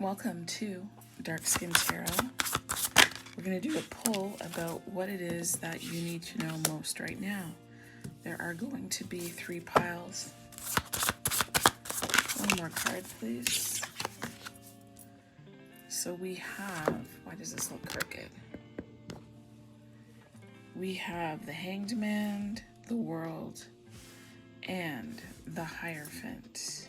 Welcome to Dark Skin Tarot. We're going to do a pull about what it is that you need to know most right now. There are going to be 3 piles. One more card, please. So we have, why does this look crooked? We have the Hanged Man, the World, and the Hierophant.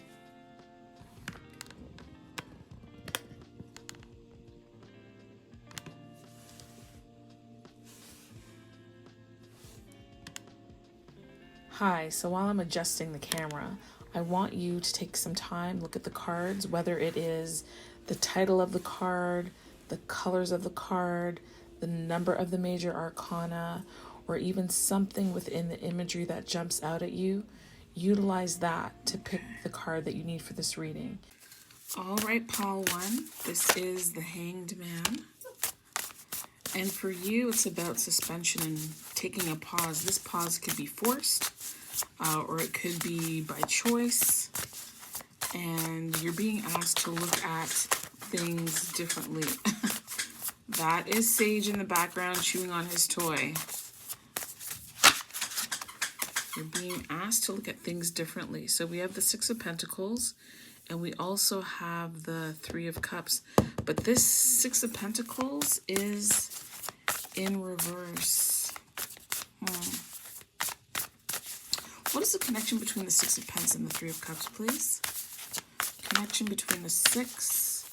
Hi, so while I'm adjusting the camera, I want you to take some time, look at the cards, whether it is the title of the card, the colors of the card, the number of the major arcana, or even something within the imagery that jumps out at you. Utilize that to pick the card that you need for this reading. All right, pile 1, this is the Hanged Man. And for you, it's about suspension and taking a pause. This pause could be forced, or it could be by choice. And you're being asked to look at things differently. That is Sage in the background chewing on his toy. You're being asked to look at things differently. So we have the 6 of Pentacles, and we also have the 3 of Cups. But this 6 of Pentacles is in reverse. What is the connection between the 6 of Pentacles and the 3 of Cups, please? Connection between the 6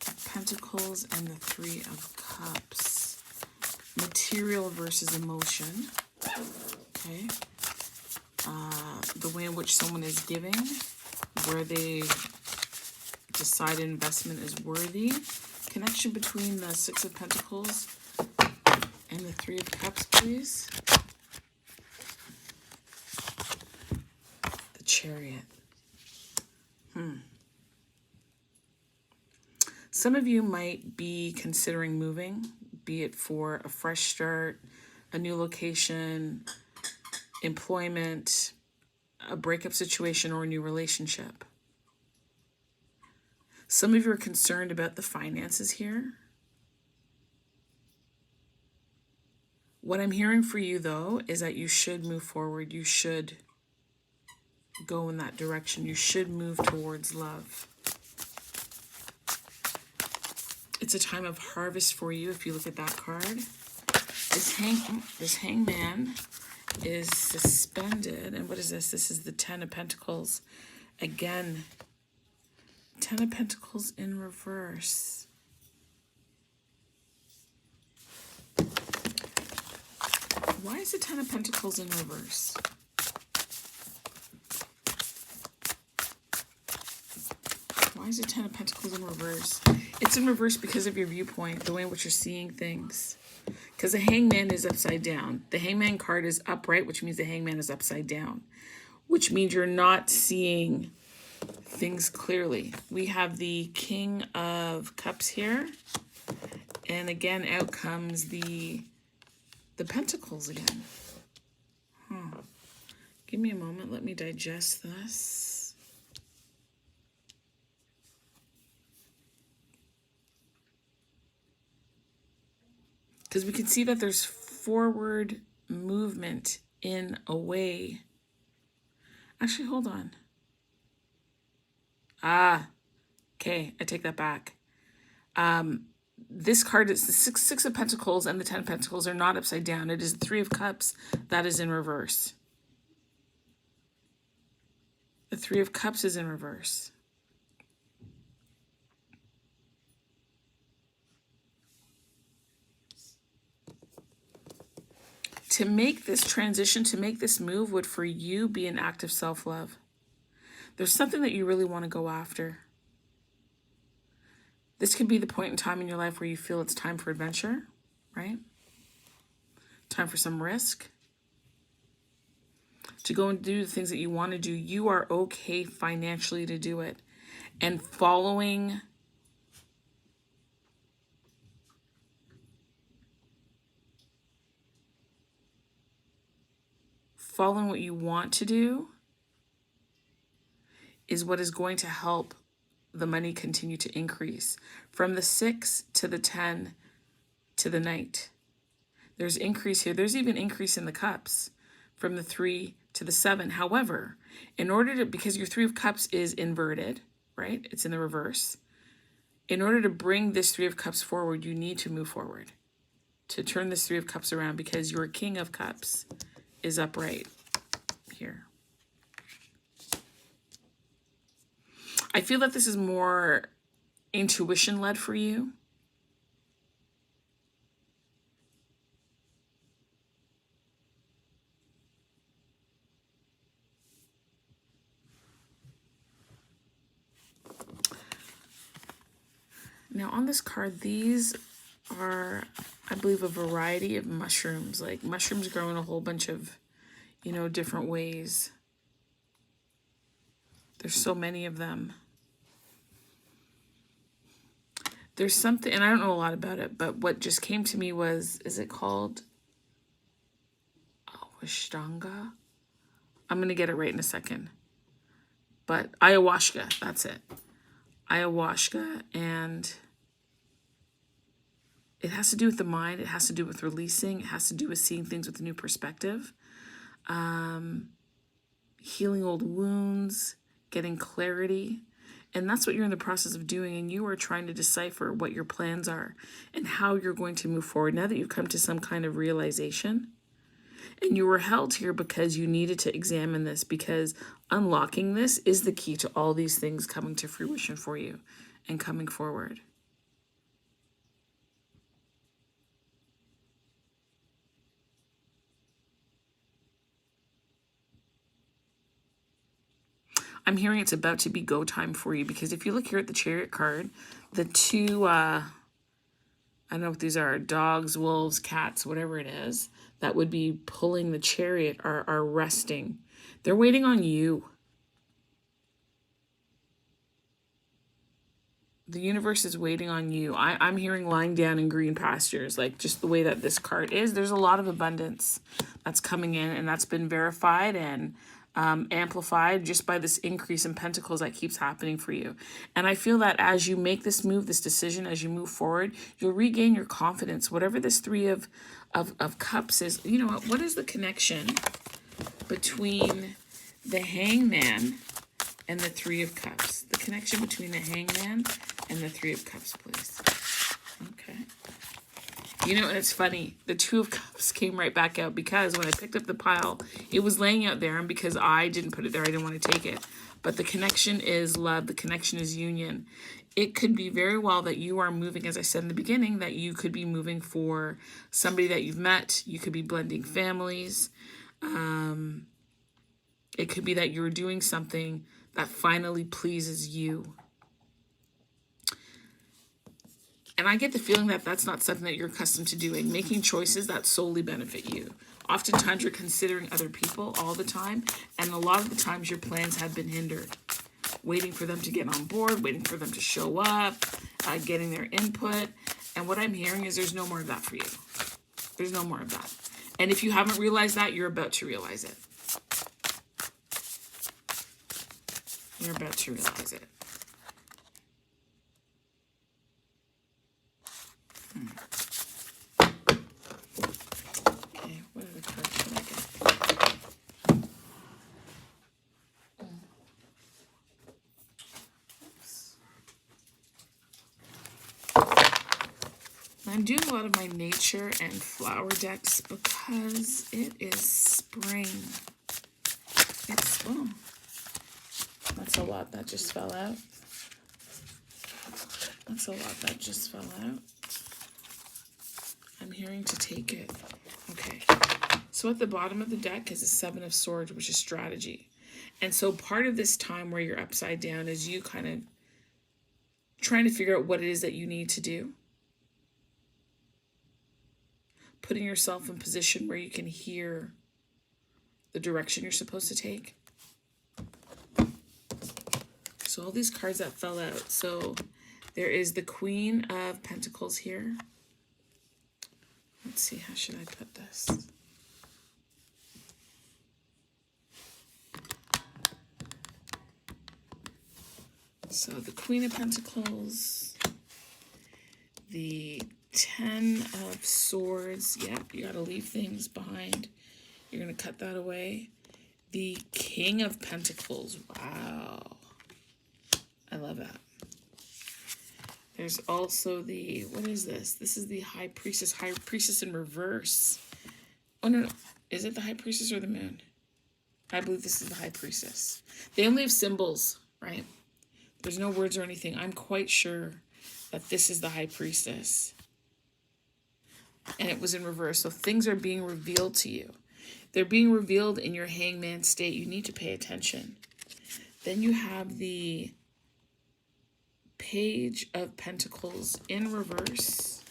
of Pentacles and the 3 of Cups. Material versus emotion. Okay. The way in which someone is giving, where they decide investment is worthy. Connection between the 6 of Pentacles and the 3 of Cups, please. The Chariot. Some of you might be considering moving, be it for a fresh start, a new location, employment, a breakup situation, or a new relationship. Some of you are concerned about the finances here. What I'm hearing for you, though, is that you should move forward. You should go in that direction. You should move towards love. It's a time of harvest for you if you look at that card. This hangman is suspended. And what is this? This is the 10 of Pentacles. Again, 10 of Pentacles in reverse. Why is the 10 of Pentacles in reverse? Why is the 10 of Pentacles in reverse? It's in reverse because of your viewpoint, the way in which you're seeing things. Because the Hangman is upside down. The Hangman card is upright, which means the Hangman is upside down, which means you're not seeing things clearly. We have the King of Cups here. And again, out comes the Pentacles again. Give me a moment. Let me digest this. Because we can see that there's forward movement in a way. Actually, hold on. Okay, I take that back. This card is the six of Pentacles and the 10 of Pentacles are not upside down. It is the 3 of Cups that is in reverse. The 3 of Cups is in reverse. To make this transition, to make this move would for you be an act of self-love. There's something that you really want to go after. This could be the point in time in your life where you feel it's time for adventure, right? Time for some risk. To go and do the things that you want to do. You are okay financially to do it. And following what you want to do is what is going to help the money continue to increase. From the 6 to the 10 to the Knight. There's increase here. There's even increase in the cups from the 3 to the 7. However, in order to, because your 3 of Cups is inverted, right? It's in the reverse. In order to bring this 3 of Cups forward, you need to move forward to turn this 3 of Cups around, because your King of Cups is upright here. I feel that this is more intuition led for you. Now on this card, these are, I believe, a variety of mushrooms. Like mushrooms grow in a whole bunch of, you know, different ways. There's so many of them. There's something, and I don't know a lot about it, but what just came to me was, is it called Ashtanga? I'm going to get it right in a second. But ayahuasca, that's it. Ayahuasca, and it has to do with the mind. It has to do with releasing. It has to do with seeing things with a new perspective. Healing old wounds, getting clarity. And that's what you're in the process of doing. And you are trying to decipher what your plans are and how you're going to move forward now that you've come to some kind of realization. And you were held here because you needed to examine this, because unlocking this is the key to all these things coming to fruition for you and coming forward. I'm hearing it's about to be go time for you, because if you look here at the Chariot card, the two, I don't know what these are, dogs, wolves, cats, whatever it is, that would be pulling the Chariot are resting. They're waiting on you. The universe is waiting on you. I'm hearing lying down in green pastures, like just the way that this card is. There's a lot of abundance that's coming in, and that's been verified and amplified just by this increase in pentacles that keeps happening for you. And I feel that as you make this move, this decision, as you move forward, you'll regain your confidence. Whatever this 3 of Cups is, you know what is the connection between the Hangman and the 3 of Cups? The connection between the Hangman and the 3 of Cups, please. Okay. You know, and it's funny, the 2 of Cups came right back out, because when I picked up the pile, it was laying out there, and because I didn't put it there, I didn't want to take it. But the connection is love. The connection is union. It could be very well that you are moving, as I said in the beginning, that you could be moving for somebody that you've met. You could be blending families. It could be that you're doing something that finally pleases you. And I get the feeling that that's not something that you're accustomed to doing, making choices that solely benefit you. Oftentimes you're considering other people all the time, and a lot of the times your plans have been hindered. Waiting for them to get on board, waiting for them to show up, getting their input. And what I'm hearing is there's no more of that for you. There's no more of that. And if you haven't realized that, you're about to realize it. You're about to realize it. Okay, what other cards can I get? Oops. I'm doing a lot of my nature and flower decks because it is spring. It's, oh, that's a lot that just fell out. That's a lot that just fell out. I'm hearing to take it. Okay. So at the bottom of the deck is a 7 of Swords, which is strategy. And so part of this time where you're upside down is you kind of trying to figure out what it is that you need to do. Putting yourself in position where you can hear the direction you're supposed to take. So all these cards that fell out. So there is the Queen of Pentacles here. Let's see, how should I put this? So the Queen of Pentacles, the 10 of Swords. Yep, you got to leave things behind. You're going to cut that away. The King of Pentacles. Wow. I love that. There's also the, what is this? This is the High Priestess. High Priestess in reverse. Oh, no. Is it the High Priestess or the Moon? I believe this is the High Priestess. They only have symbols, right? There's no words or anything. I'm quite sure that this is the High Priestess. And it was in reverse. So things are being revealed to you. They're being revealed in your Hangman state. You need to pay attention. Then you have the Page of Pentacles in reverse.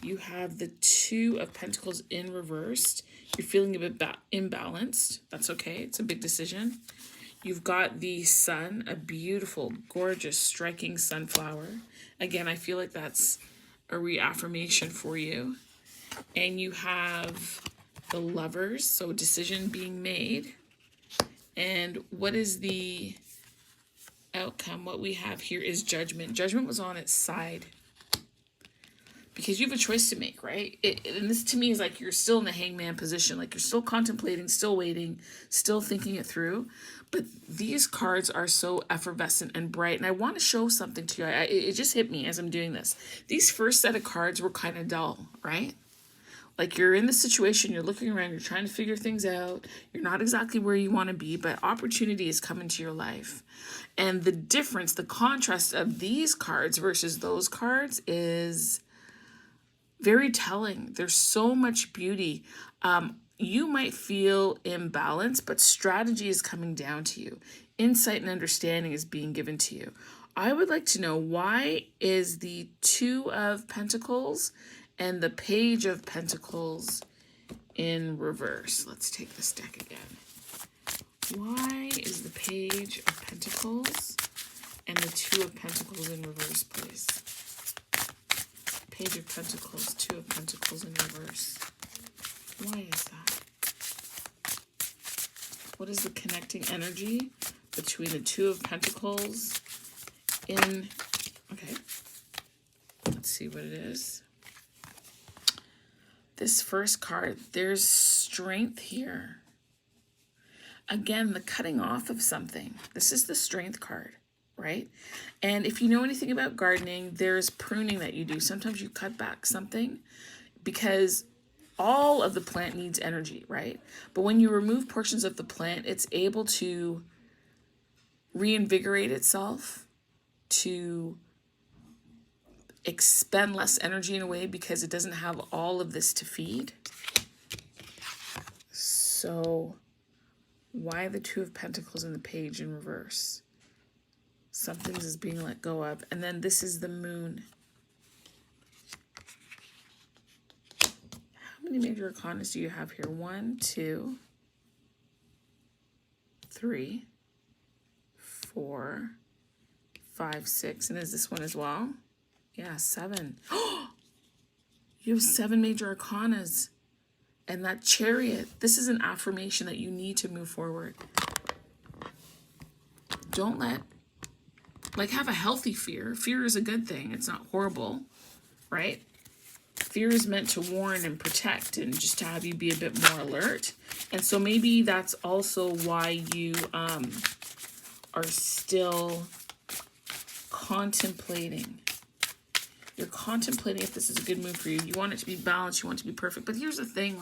You have the Two of Pentacles in reversed. You're feeling a bit imbalanced. That's okay. It's a big decision. You've got the Sun, a beautiful, gorgeous, striking sunflower. Again, I feel like that's a reaffirmation for you. And you have the Lovers, so a decision being made. And what is the outcome? What we have here is Judgment. Judgment was on its side. Because you have a choice to make, right? And this to me is like you're still in the Hangman position. Like you're still contemplating, still waiting, still thinking it through. But these cards are so effervescent and bright. And I want to show something to you. It just hit me as I'm doing this. These first set of cards were kind of dull, right? Like you're in the situation, you're looking around, you're trying to figure things out. You're not exactly where you want to be, but opportunity is coming to your life. And the difference, the contrast of these cards versus those cards is very telling. There's so much beauty. You might feel imbalanced, but strategy is coming down to you. Insight and understanding is being given to you. I would like to know, why is the Two of Pentacles and the Page of Pentacles in reverse? Let's take this deck again. Why is the Page of Pentacles and the Two of Pentacles in reverse, please? Page of Pentacles, Two of Pentacles in reverse. Why is that? What is the connecting energy between the Two of Pentacles in... Okay. Let's see what it is. This first card, there's strength here. Again, the cutting off of something. This is the Strength card, right? And if you know anything about gardening, there's pruning that you do. Sometimes you cut back something because all of the plant needs energy, right? But when you remove portions of the plant, it's able to reinvigorate itself, to expend less energy in a way because it doesn't have all of this to feed. So why the Two of Pentacles and the Page in reverse? Something is being let go of. And then this is the Moon. How many major arcanas do you have here? 1, 2, 3, 4, 5, 6. And is this one as well? Yeah, 7. You have 7 major arcanas. And that Chariot, this is an affirmation that you need to move forward. Don't let, have a healthy fear. Fear is a good thing. It's not horrible, right? Fear is meant to warn and protect and just to have you be a bit more alert. And so maybe that's also why you are still contemplating. You're contemplating if this is a good move for you. You want it to be balanced. You want it to be perfect. But here's the thing,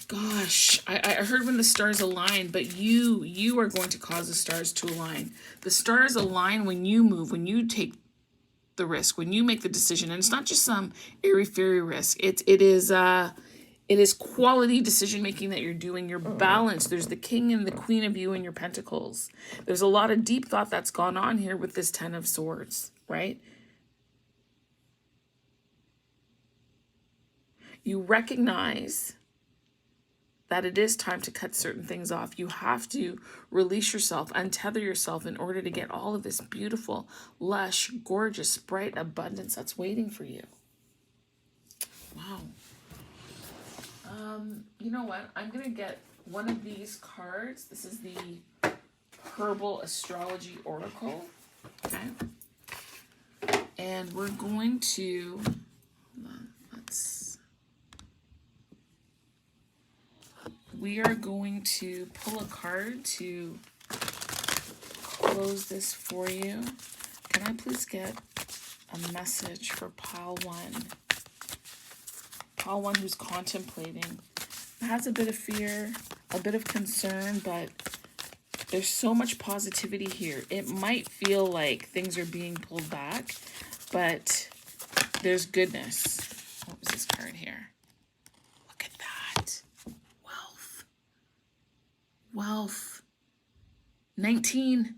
gosh, I heard when the stars align, but you are going to cause the stars to align. The stars align when you move, when you take the risk, when you make the decision. And it's not just some airy-fairy risk. It is quality decision-making that you're doing. You're balanced. There's the King and the Queen of you in your Pentacles. There's a lot of deep thought that's gone on here with this 10 of Swords, right? You recognize that it is time to cut certain things off. You have to release yourself, untether yourself in order to get all of this beautiful, lush, gorgeous, bright abundance that's waiting for you. Wow. You know what? I'm going to get one of these cards. This is the Herbal Astrology Oracle. Okay. And we're going to, we are going to pull a card to close this for you. Can I please get a message for pile one? Pile one who's contemplating, has a bit of fear, a bit of concern, but there's so much positivity here. It might feel like things are being pulled back, but there's goodness. What was this card here? Look at that. Wealth. Wealth. 19.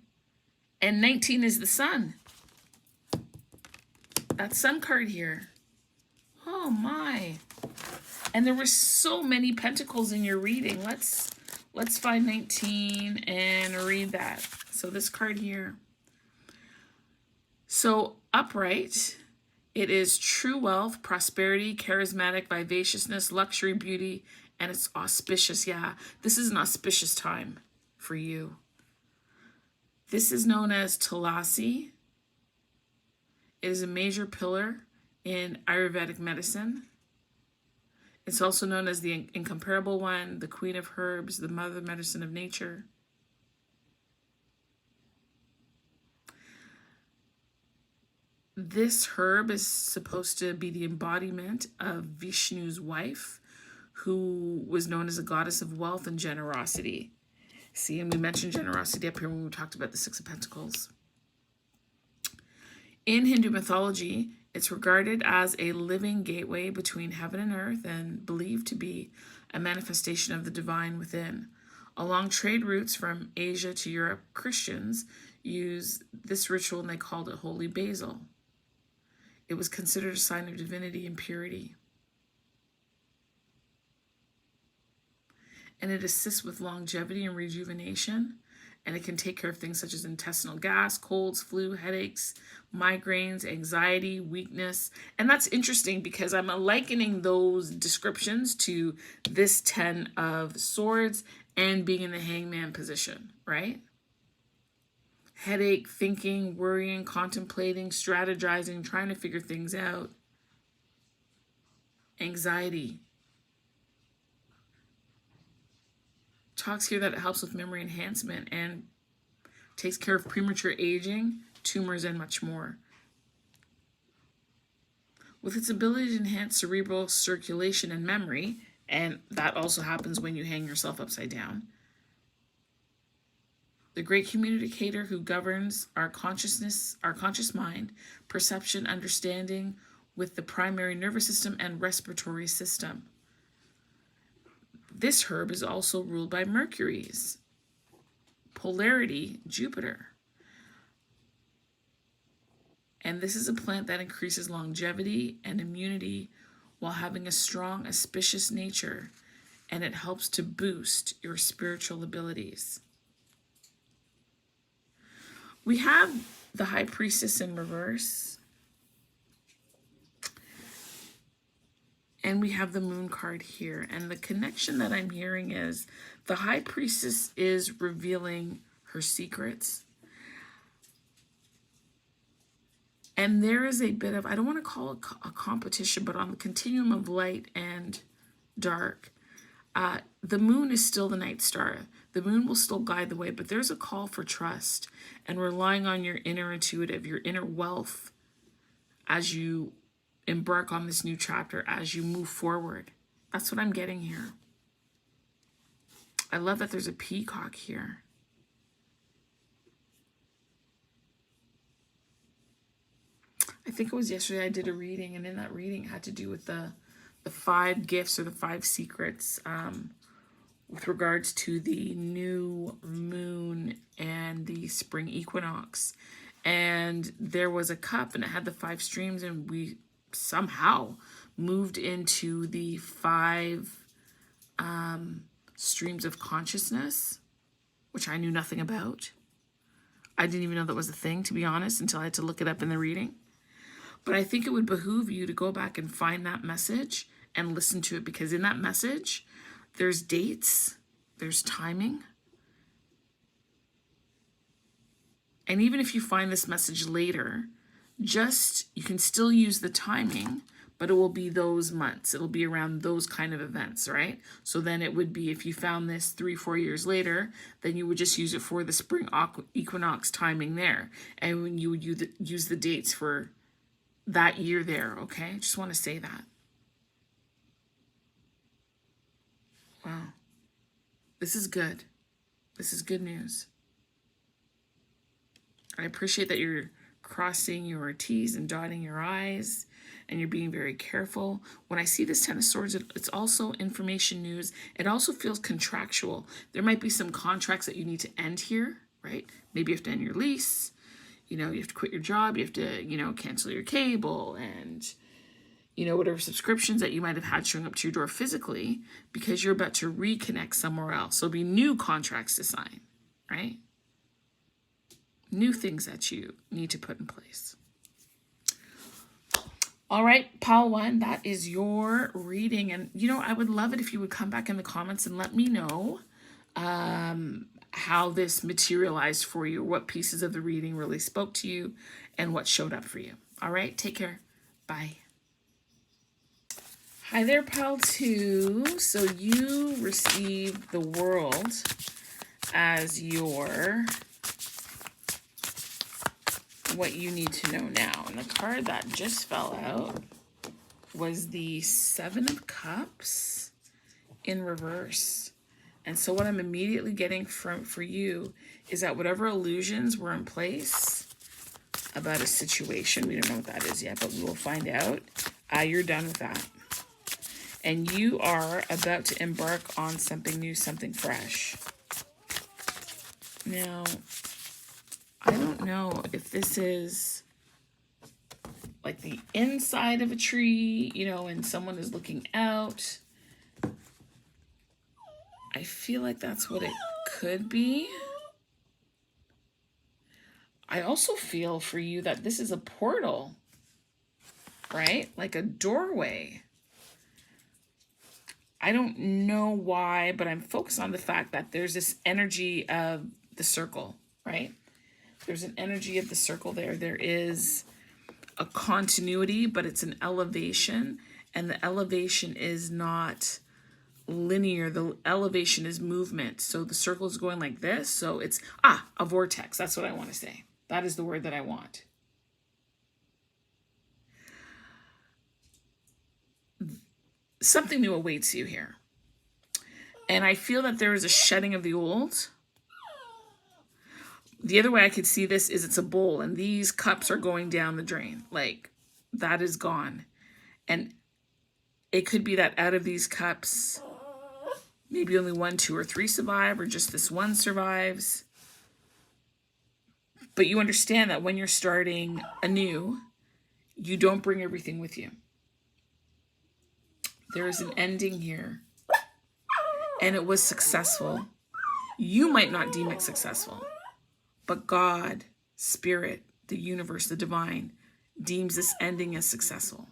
And 19 is the sun. That sun card here. Oh my. And there were so many pentacles in your reading. Let's find 19 and read that. So this card here. So upright, it is true wealth, prosperity, charismatic, vivaciousness, luxury, beauty, and it's auspicious. Yeah, this is an auspicious time for you. This is known as Tulasi. It is a major pillar in Ayurvedic medicine. It's also known as the incomparable one, the queen of herbs, the mother medicine of nature. This herb is supposed to be the embodiment of Vishnu's wife, who was known as a goddess of wealth and generosity. See, and we mentioned generosity up here when we talked about the Six of Pentacles. In Hindu mythology, it's regarded as a living gateway between heaven and earth and believed to be a manifestation of the divine within. Along trade routes from Asia to Europe, Christians use this ritual and they called it holy basil. It was considered a sign of divinity and purity. And it assists with longevity and rejuvenation. And it can take care of things such as intestinal gas, colds, flu, headaches, migraines, anxiety, weakness. And that's interesting because I'm likening those descriptions to this 10 of Swords and being in the hangman position, right? Headache, thinking, worrying, contemplating, strategizing, trying to figure things out. Anxiety. Talks here that it helps with memory enhancement and takes care of premature aging, tumors, and much more. With its ability to enhance cerebral circulation and memory, and that also happens when you hang yourself upside down. The great communicator who governs our consciousness, our conscious mind, perception, understanding with the primary nervous system and respiratory system. This herb is also ruled by Mercury's polarity, Jupiter. And this is a plant that increases longevity and immunity while having a strong, auspicious nature, and it helps to boost your spiritual abilities. We have the High Priestess in reverse. And we have the Moon card here. And the connection that I'm hearing is the High Priestess is revealing her secrets. And there is a bit of, I don't want to call it a competition, but on the continuum of light and dark, the moon is still the night star. The moon will still guide the way, but there's a call for trust and relying on your inner intuitive, your inner wealth as you embark on this new chapter, as you move forward. That's what I'm getting here. I love that there's a peacock here. I think it was yesterday I did a reading, and in that reading it had to do with the 5 gifts or the 5 secrets with regards to the new moon and the spring equinox. And there was a cup and it had the 5 streams, and we somehow moved into the 5 streams of consciousness, which I knew nothing about. I didn't even know that was a thing, to be honest, until I had to look it up in the reading. But I think it would behoove you to go back and find that message and listen to it, because in that message, there's dates, There's timing. And even if you find this message later, you can still use the timing, but it will be those months. It'll be around those kind of events, right? So then it would be, if you found this 3-4 years later, then you would just use it for the spring equinox timing there. And when you would use the dates for that year there, okay? Just want to say that. Wow. This is good. This is good news. I appreciate that you're crossing your T's and dotting your I's, and you're being very careful. When I see this Ten of Swords, it's also information news. It also feels contractual. There might be some contracts that you need to end here, right? Maybe you have to end your lease. You know, you have to quit your job. You have to, you know, cancel your cable and, you know, whatever subscriptions that you might have had showing up to your door physically, because you're about to reconnect somewhere else. So it'll be new contracts to sign, right? New things that you need to put in place. All right, pile one, that is your reading. And, you know, I would love it if you would come back in the comments and let me know how this materialized for you, what pieces of the reading really spoke to you, and what showed up for you. All right, take care. Bye. Hi there, pile two. So you received the world as your what you need to know now. And the card that just fell out was the Seven of Cups in reverse. And so what I'm immediately getting for you is that whatever illusions were in place about a situation, we don't know what that is yet, but we will find out, you're done with that. And you are about to embark on something new, something fresh. Now, I don't know if this is like the inside of a tree, you know, and someone is looking out. I feel like that's what it could be. I also feel for you that this is a portal, right? Like a doorway. I don't know why, but I'm focused on the fact that there's this energy of the circle, right? There's an energy of the circle there. There is a continuity, but it's an elevation. And the elevation is not linear. The elevation is movement. So the circle is going like this. So it's, a vortex. That's what I want to say. That is the word that I want. Something new awaits you here. And I feel that there is a shedding of the old. The other way I could see this is it's a bowl and these cups are going down the drain. Like, that is gone. And it could be that out of these cups, maybe only 1, 2, or 3 survive, or just this one survives. But you understand that when you're starting anew, you don't bring everything with you. There is an ending here. And it was successful. You might not deem it successful. But God, Spirit, the universe, the divine, deems this ending as successful.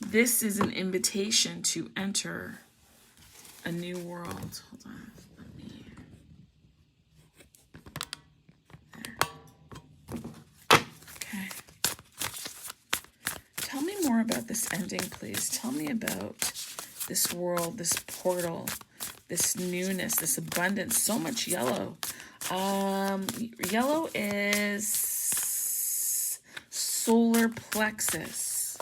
This is an invitation to enter a new world. Hold on. There. Okay. Tell me more about this ending, please. Tell me about this world, this portal, this newness, this abundance. So much yellow. Yellow is solar plexus.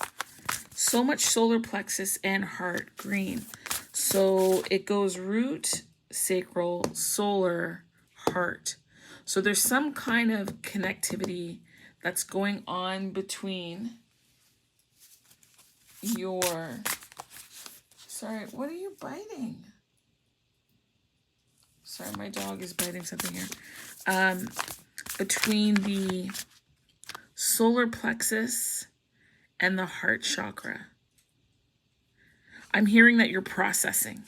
So much solar plexus and heart, green. So it goes root, sacral, solar, heart. So there's some kind of connectivity that's going on between your... Sorry, what are you biting? Sorry, my dog is biting something here. Between the solar plexus and the heart chakra. I'm hearing that you're processing,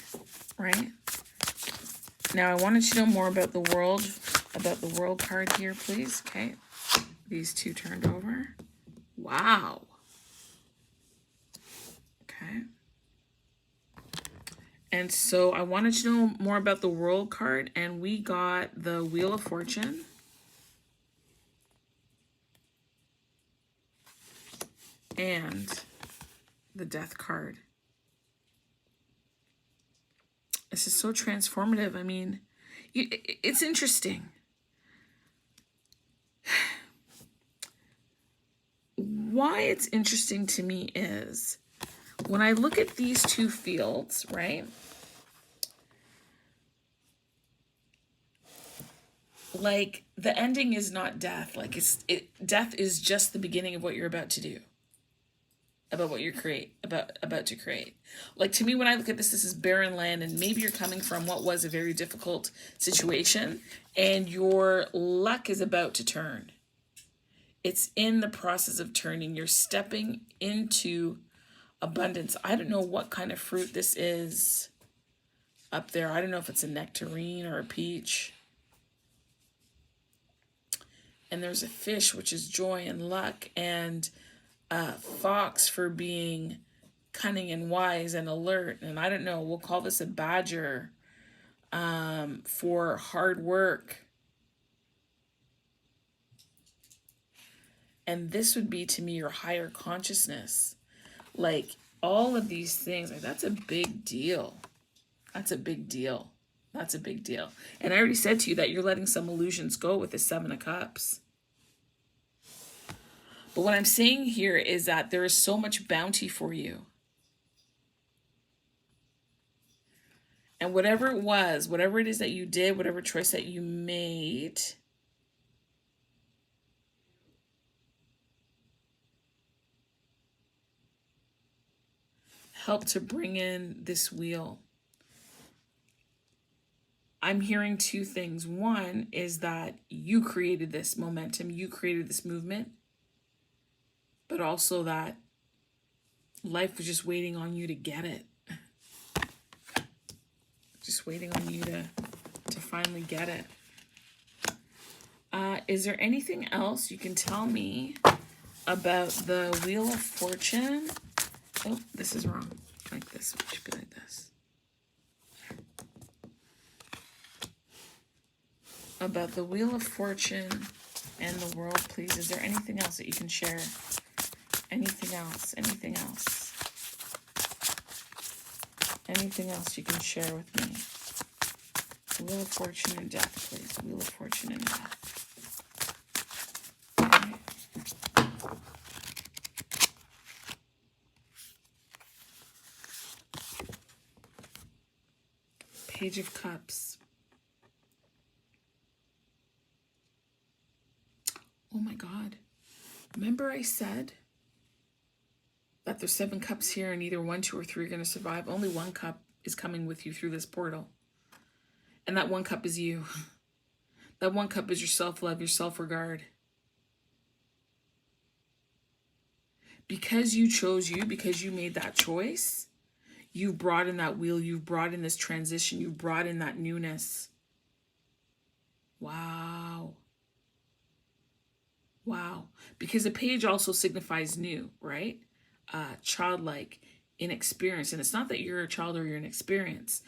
right? Now, I wanted to know more about the world card here, please. Okay, these two turned over. Wow. And so I wanted to know more about the World card, and we got the Wheel of Fortune. And the Death card. This is so transformative. I mean, it's interesting. Why it's interesting to me is when I look at these two fields, right? Like the ending is not death. Like death is just the beginning of what you're about to do. About what you're about to create. Like to me, when I look at this is barren land, and maybe you're coming from what was a very difficult situation, and your luck is about to turn. It's in the process of turning. You're stepping into abundance. I don't know what kind of fruit this is up there. I don't know if it's a nectarine or a peach. And there's a fish, which is joy and luck, and fox for being cunning and wise and alert. And I don't know, we'll call this a badger for hard work. And this would be to me your higher consciousness. Like all of these things, like that's a big deal. That's a big deal. That's a big deal. And I already said to you that you're letting some illusions go with the Seven of Cups. But what I'm saying here is that there is so much bounty for you. And whatever it was, whatever it is that you did, whatever choice that you made, helped to bring in this wheel. I'm hearing two things. One is that you created this momentum, you created this movement, but also that life was just waiting on you to get it. Just waiting on you to finally get it. Is there anything else you can tell me about the Wheel of Fortune? Oh, this is wrong. Like this. It should be like this. About the Wheel of Fortune and the world, please. Is there anything else that you can share? Anything else? Anything else? Anything else you can share with me? Wheel of Fortune and Death, please. Wheel of Fortune and Death. Page of Cups. Oh my God. Remember I said that there's 7 cups here and either 1, 2, or 3 are going to survive. Only 1 cup is coming with you through this portal. And that 1 cup is you. That 1 cup is your self-love, your self-regard. Because you chose you, because you made that choice, you've brought in that wheel, you've brought in this transition, you've brought in that newness. Wow. Wow. Because the page also signifies new, right? Childlike, inexperienced. And it's not that you're a child or you're inexperienced,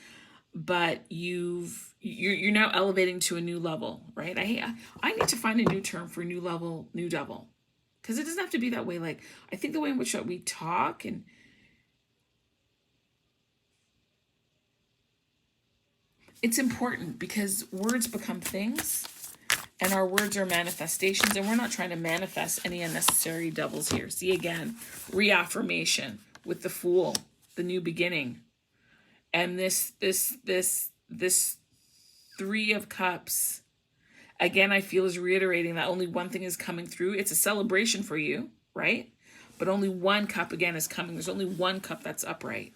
but you're now elevating to a new level, right? I need to find a new term for new level, new devil. Because it doesn't have to be that way. Like, I think the way in which we talk and it's important because words become things and our words are manifestations, and we're not trying to manifest any unnecessary devils here. See, again, reaffirmation with the Fool, the new beginning. And this 3 of Cups, again, I feel is reiterating that only one thing is coming through. It's a celebration for you, right? But only 1 cup, again, is coming. There's only 1 cup that's upright.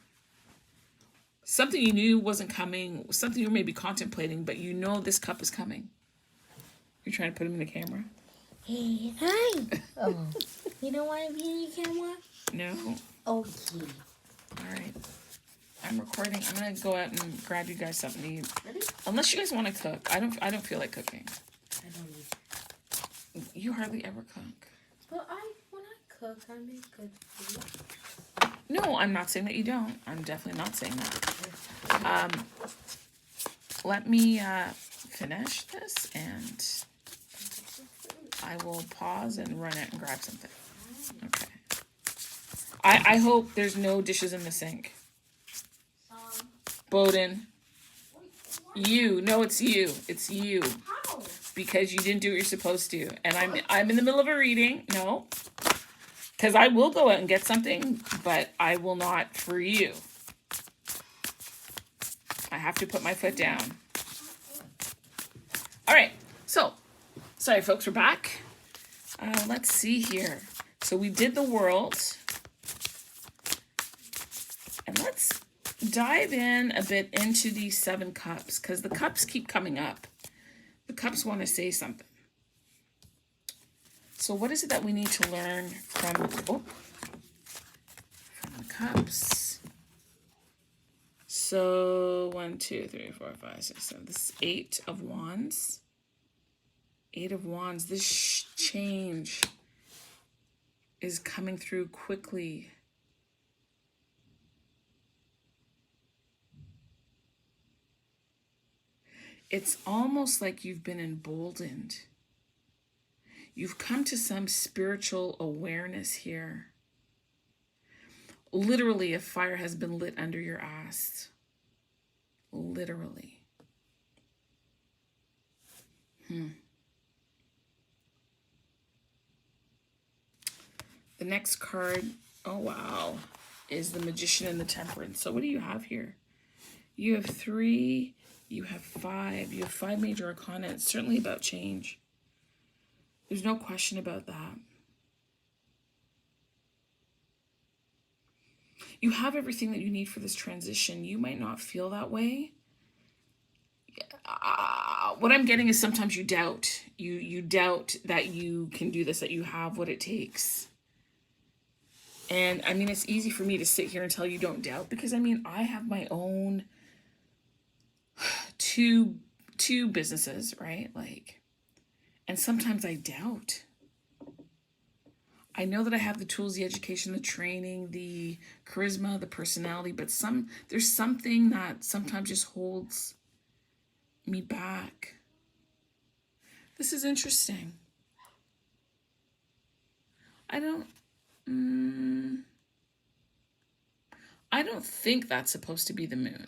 Something you knew wasn't coming, something you were maybe contemplating, but you know this cup is coming. You're trying to put him in the camera? Hey, hi. Oh, you don't want to be in the camera? No. Okay. All right. I'm recording. I'm gonna go out and grab you guys something to eat. Ready? Unless you guys want to cook. I don't feel like cooking. I don't need. You hardly ever cook. But when I cook, I make good food. No, I'm not saying that you don't. I'm definitely not saying that. Let me finish this, and I will pause and run it and grab something. Okay. I hope there's no dishes in the sink. Bowden. You. No, it's you. It's you. How? Because you didn't do what you're supposed to. And I'm in the middle of a reading. No. Because I will go out and get something, but I will not for you. I have to put my foot down. All right. So, sorry, folks, we're back. Let's see here. So we did the world. And let's dive in a bit into these 7 cups, because the cups keep coming up. The cups want to say something. So what is it that we need to learn from the cups? So 1, 2, 3, 4, 5, 6, 7. This is 8 of Wands. 8 of Wands. This change is coming through quickly. It's almost like you've been emboldened. You've come to some spiritual awareness here. Literally, a fire has been lit under your ass. Literally. The next card, oh wow, is the Magician and the Temperance. So what do you have here? You have 3, you have 5, you have 5 major arcana. It's certainly about change. There's no question about that. You have everything that you need for this transition. You might not feel that way. What I'm getting is sometimes you doubt. You doubt that you can do this, that you have what it takes. And I mean, it's easy for me to sit here and tell you don't doubt, because I mean, I have my own two businesses, right? Like, and sometimes I doubt. I know that I have the tools, the education, the training, the charisma, the personality, but there's something that sometimes just holds me back. This is interesting. I don't think that's supposed to be the moon.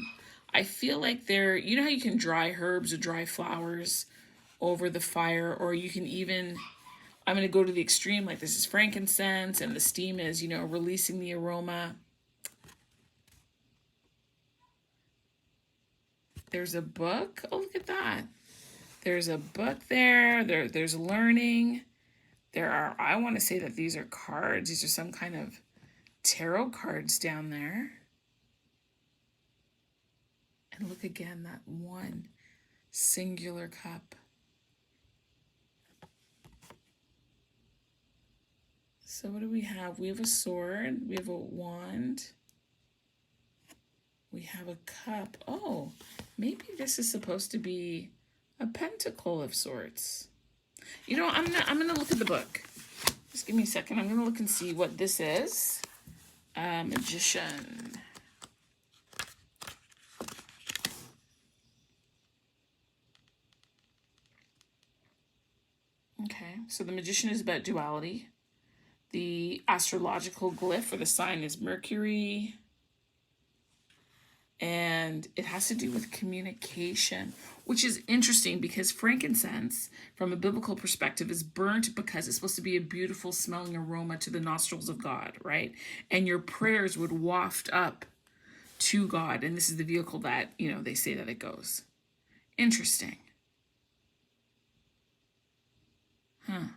I feel like you know how you can dry herbs or dry flowers over the fire, or you can even, I'm going to go to the extreme, like this is frankincense and the steam is, releasing the aroma. There's a book. Oh, look at that. There's a book there. There's learning. I want to say that these are cards. These are some kind of tarot cards down there. And look again, that one singular cup. So what do we have? We have a sword. We have a wand. We have a cup. Oh, maybe this is supposed to be a pentacle of sorts. I'm gonna look at the book. Just give me a second. I'm gonna look and see what this is. Magician. Okay, so the Magician is about duality. The astrological glyph or the sign is Mercury. And it has to do with communication, which is interesting because frankincense, from a biblical perspective, is burnt because it's supposed to be a beautiful smelling aroma to the nostrils of God, right? And your prayers would waft up to God. And this is the vehicle that, they say that it goes. Interesting. Huh.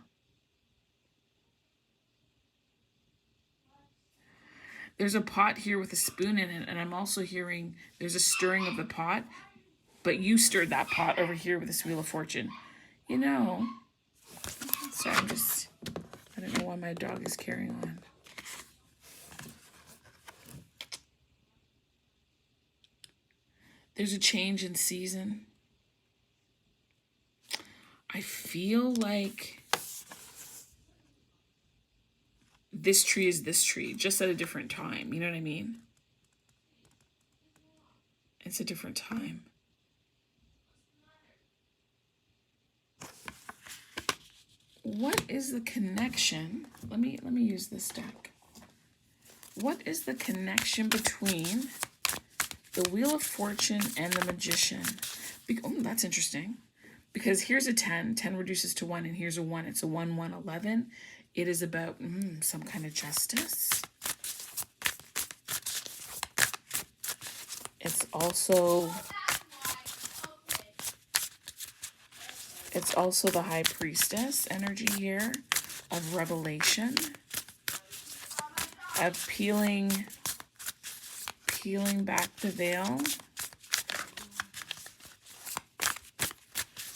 There's a pot here with a spoon in it, and I'm also hearing there's a stirring of the pot, but you stirred that pot over here with this Wheel of Fortune. Sorry, I don't know why my dog is carrying on. There's a change in season. I feel like this tree is this tree, just at a different time. You know what I mean? It's a different time. What is the connection? Let me use this deck. What is the connection between the Wheel of Fortune and the Magician? Oh, that's interesting. Because here's a 10. 10 reduces to 1, and here's a 1. It's a 1, 1, 11. It is about some kind of justice. It's also the High Priestess energy here of revelation, of peeling back the veil.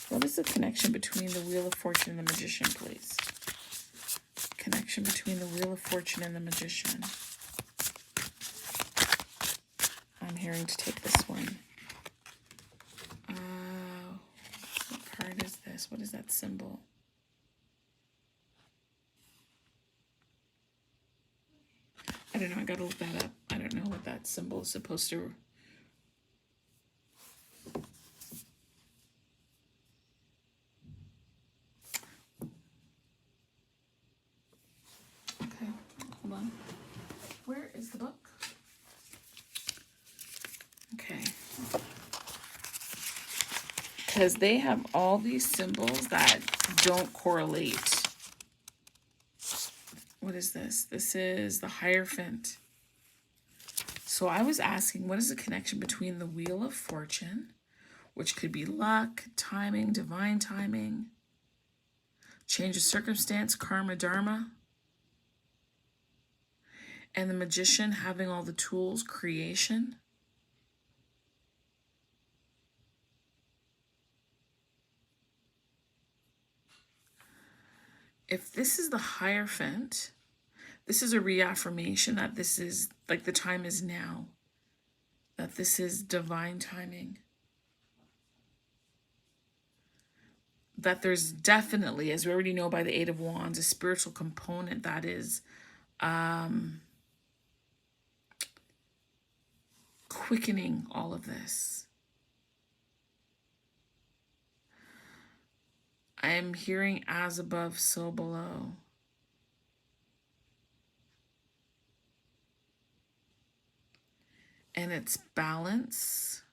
What is the connection between the Wheel of Fortune and the Magician, please? Connection between the Wheel of Fortune and the Magician. I'm hearing to take this one. What card is this? What is that symbol? I don't know. I gotta look that up. I don't know what that symbol is supposed to. Okay, hold on. Where is the book? Okay. Because they have all these symbols that don't correlate. What is this? This is the Hierophant. So I was asking, what is the connection between the Wheel of Fortune, which could be luck, timing, divine timing, change of circumstance, karma, dharma, and the Magician having all the tools, creation? If this is the Hierophant, this is a reaffirmation that this is, like, the time is now. That this is divine timing. That there's definitely, as we already know by the Eight of Wands, a spiritual component that is quickening all of this. I am hearing as above, so below. And it's balance.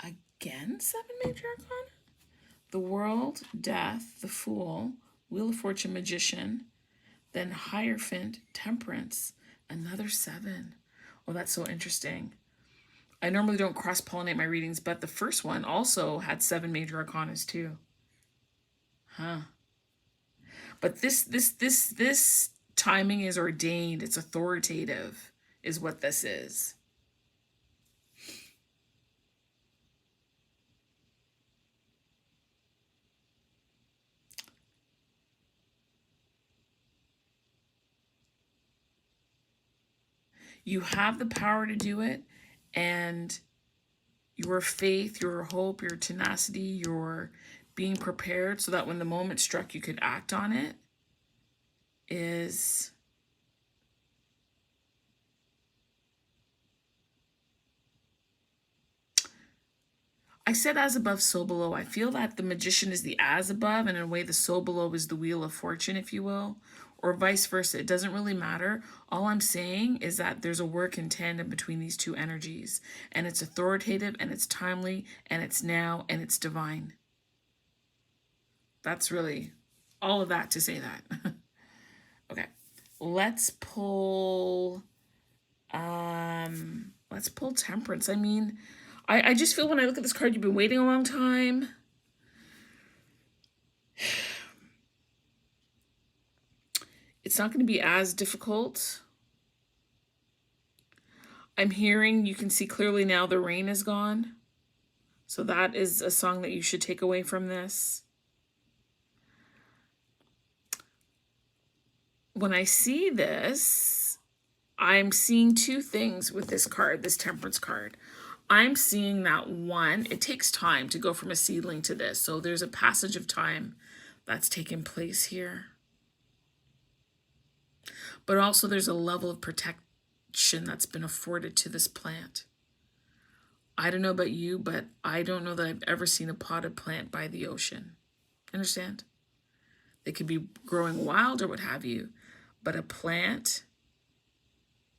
Again, 7 major arcana? The World, Death, the Fool, Wheel of Fortune, Magician, then Hierophant, Temperance, another 7. Well, that's so interesting. I normally don't cross-pollinate my readings, but the first one also had 7 major arcanas too. Huh. But this timing is ordained. It's authoritative, is what this is. You have the power to do it, and your faith, your hope, your tenacity, your being prepared so that when the moment struck, you could act on it is... I said as above, so below. I feel that the Magician is the as above, and in a way the so below is the Wheel of Fortune, if you will, or vice versa. It doesn't really matter. All I'm saying is that there's a work in tandem between these two energies, and it's authoritative, and it's timely, and it's now, and it's divine. That's really all of that to say that. Okay, let's pull Temperance. I mean, I just feel when I look at this card, you've been waiting a long time. It's not going to be as difficult. I'm hearing, you can see clearly now the rain is gone. So that is a song that you should take away from this. When I see this, I'm seeing two things with this card, this Temperance card. I'm seeing that one, it takes time to go from a seedling to this. So there's a passage of time that's taken place here. But also there's a level of protection that's been afforded to this plant. I don't know about you, but I don't know that I've ever seen a potted plant by the ocean. Understand? They could be growing wild or what have you, but a plant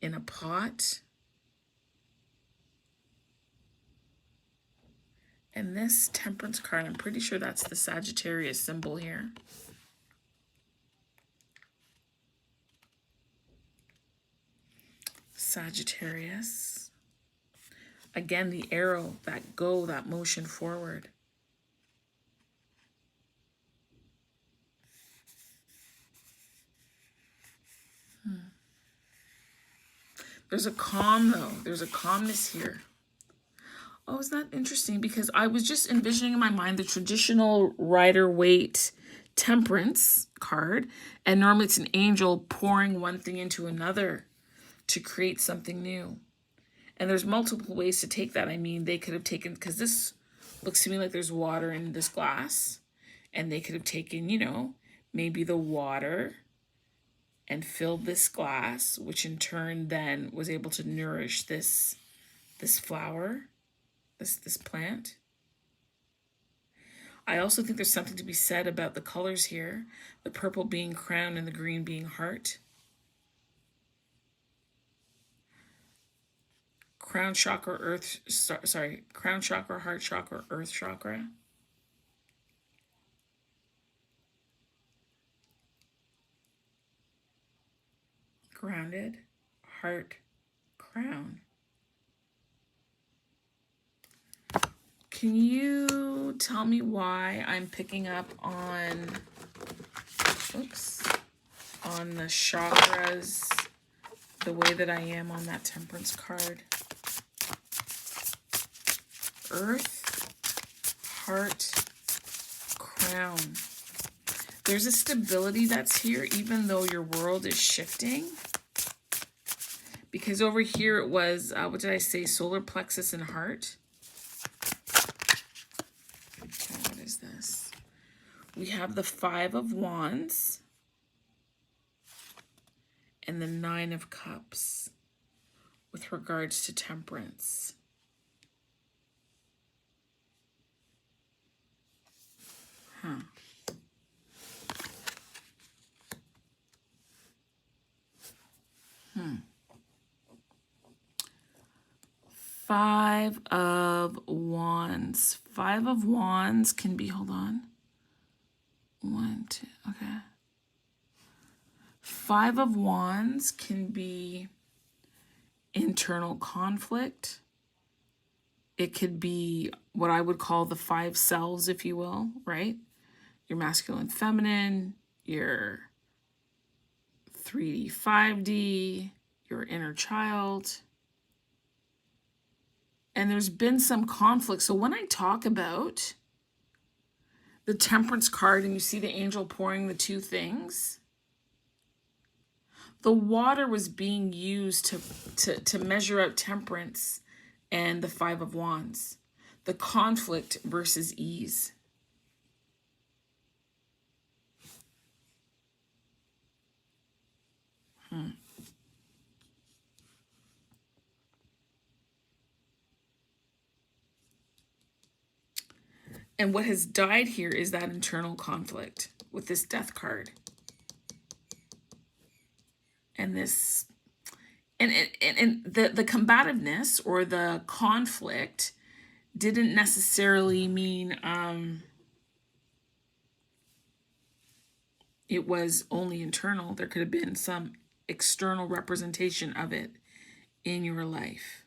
in a pot. And this temperance card, I'm pretty sure that's the Sagittarius symbol here. Sagittarius. Again, the arrow, that go, that motion forward. There's a calm though. There's a calmness here. Oh, isn't that interesting? Because I was just envisioning in my mind the traditional Rider-Waite temperance card. And normally it's an angel pouring one thing into another to create something new. And there's multiple ways to take that. I mean, they could have taken, because this looks to me like there's water in this glass. And they could have taken, you know, maybe the water and filled this glass, which in turn then was able to nourish this flower, this plant. I also think there's something to be said about the colors here, the purple being crown and the green being heart. Crown chakra, crown chakra, heart chakra, earth chakra. Grounded, heart, crown. Can you tell me why I'm picking up on, on the chakras the way that I am on that temperance card? Earth, heart, crown. There's a stability that's here, even though your world is shifting. Because over here it was, what did I say? Solar plexus and heart. Okay, what is this? We have the 5 of Wands and the 9 of Cups with regards to temperance. Huh. Five of Wands. 5 of Wands can be, hold on. 1, 2, okay. 5 of Wands can be internal conflict. It could be what I would call the 5 selves, if you will, right? Your masculine, feminine, your 3D, 5D, your inner child. And there's been some conflict. So when I talk about the temperance card and you see the angel pouring the 2 things, the water was being used to measure out temperance and the 5 of Wands, the conflict versus ease. And what has died here is that internal conflict with this death card. And this, and the combativeness or the conflict didn't necessarily mean it was only internal. There could have been some external representation of it in your life.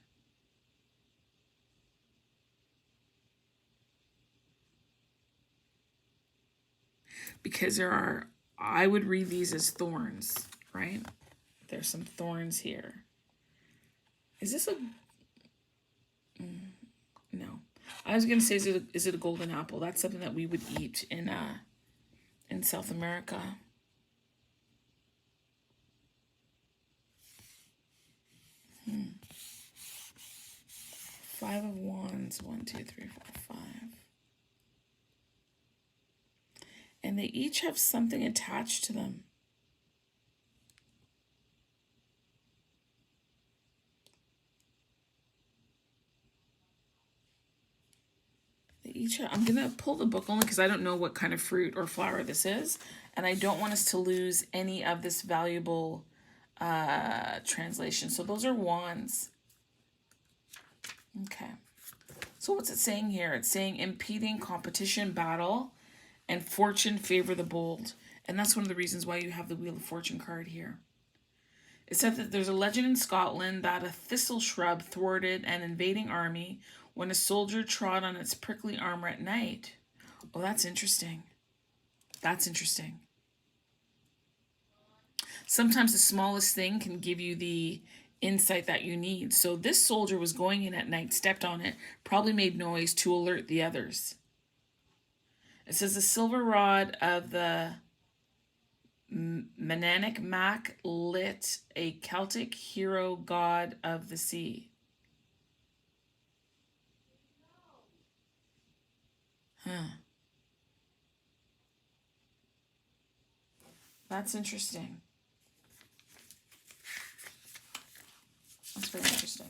Because there are, I would read these as thorns, right? There's some thorns here. Is this a, no. I was going to say, is it a golden apple? That's something that we would eat in South America. Five of Wands, 1, 2, 3, 4, 5. And they each have something attached to them. I'm going to pull the book only because I don't know what kind of fruit or flower this is. And I don't want us to lose any of this valuable translation. So those are wands. Okay. So what's it saying here? It's saying impeding competition, battle, and fortune favor the bold. And that's one of the reasons why you have the Wheel of Fortune card here. It said that there's a legend in Scotland that a thistle shrub thwarted an invading army when a soldier trod on its prickly armor at night. Oh, that's interesting. That's interesting. Sometimes the smallest thing can give you the insight that you need. So this soldier was going in at night, stepped on it, probably made noise to alert the others. It says the silver rod of the Mananic Mac lit, a Celtic hero god of the sea. That's interesting. That's very interesting.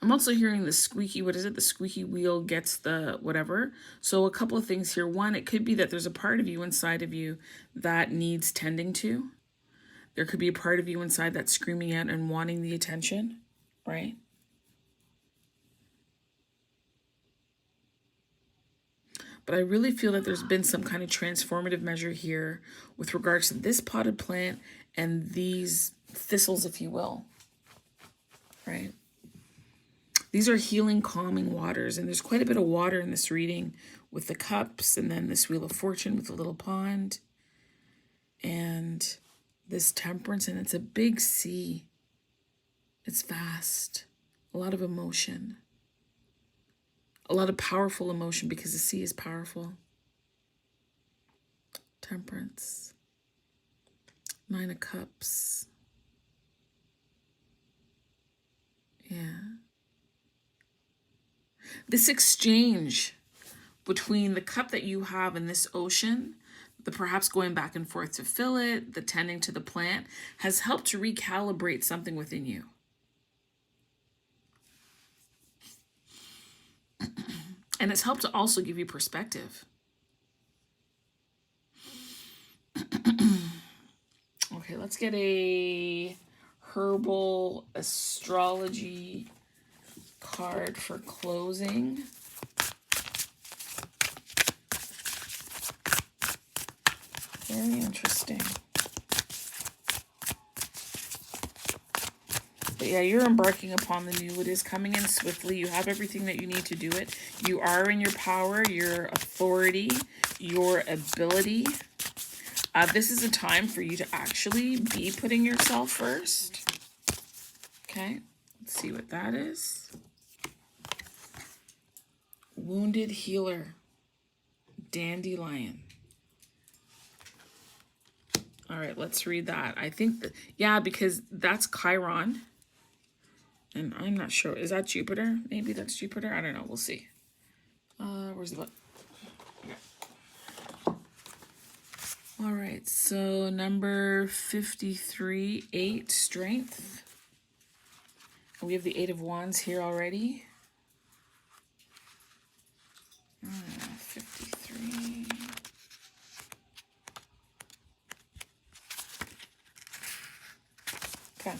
I'm also hearing the squeaky, what is it? The squeaky wheel gets the whatever. So a couple of things here. One, it could be that there's a part of you inside of you that needs tending to. There could be a part of you inside that's screaming out and wanting the attention, right? But I really feel that there's been some kind of transformative measure here with regards to this potted plant and these thistles, if you will, right? These are healing, calming waters, and there's quite a bit of water in this reading with the cups and then this Wheel of Fortune with a little pond and this temperance, and it's a big sea. It's vast, a lot of emotion, a lot of powerful emotion because the sea is powerful. Temperance, 9 of Cups. Yeah. This exchange between the cup that you have in this ocean, the perhaps going back and forth to fill it, the tending to the plant, has helped to recalibrate something within you. And it's helped to also give you perspective. Okay, let's get a herbal astrology card for closing. Very interesting. But yeah, you're embarking upon the new. It is coming in swiftly. You have everything that you need to do it. You are in your power, your authority, your ability. This is a time for you to actually be putting yourself first. Okay, let's see what that is. Wounded healer, dandelion. All right, let's read that. I think that, yeah, because that's Chiron. And I'm not sure. Is that Jupiter? Maybe that's Jupiter. I don't know. We'll see. Where's the book? All right. So number 53, 8, strength. And we have the 8 of Wands here already. 53. Okay.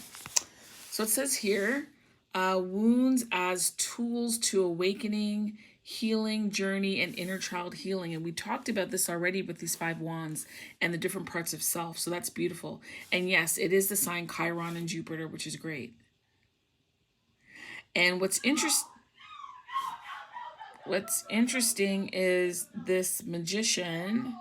So it says here, wounds as tools to awakening, healing, journey, and inner child healing. And we talked about this already with these 5 wands and the different parts of self. So that's beautiful. And yes, it is the sign Chiron and Jupiter, which is great. And what's interesting is this magician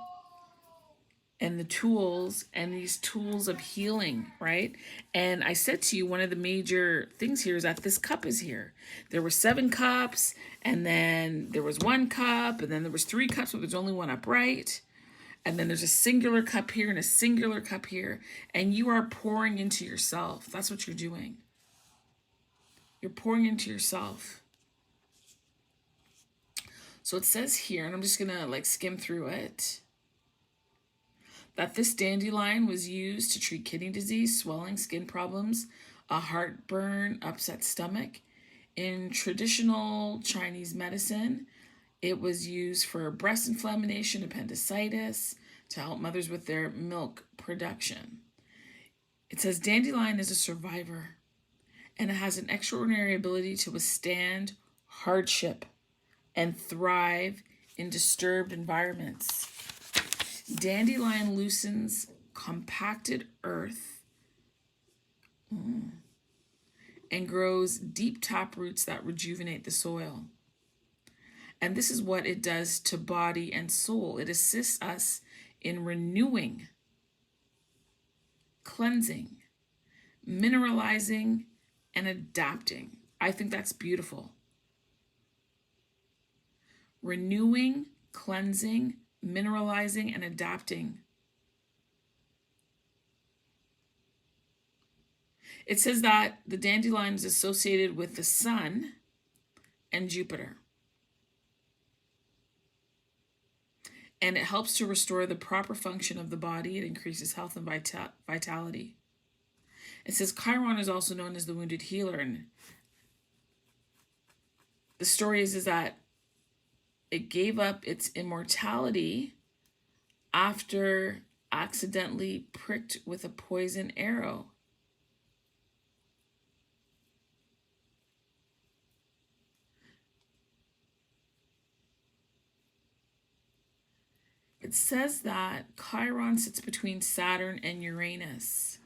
and the tools and these tools of healing, right? And I said to you, one of the major things here is that this cup is here. There were 7 cups, and then there was 1 cup, and then there was 3 cups, but there's only one upright. And then there's a singular cup here and a singular cup here. And you are pouring into yourself. That's what you're doing. You're pouring into yourself. So it says here, and I'm just going to like skim through it, that this dandelion was used to treat kidney disease, swelling, skin problems, a heartburn, upset stomach. In traditional Chinese medicine, it was used for breast inflammation, appendicitis, to help mothers with their milk production. It says dandelion is a survivor, and it has an extraordinary ability to withstand hardship and thrive in disturbed environments. Dandelion loosens compacted earth and grows deep tap roots that rejuvenate the soil. And this is what it does to body and soul. It assists us in renewing, cleansing, mineralizing, and adapting. I think that's beautiful. Renewing, cleansing, mineralizing, and adapting. It says that the dandelion is associated with the sun and Jupiter. And it helps to restore the proper function of the body. It increases health and vitality. It says Chiron is also known as the wounded healer. And the story is that it gave up its immortality after accidentally pricked with a poison arrow. It says that Chiron sits between Saturn and Uranus.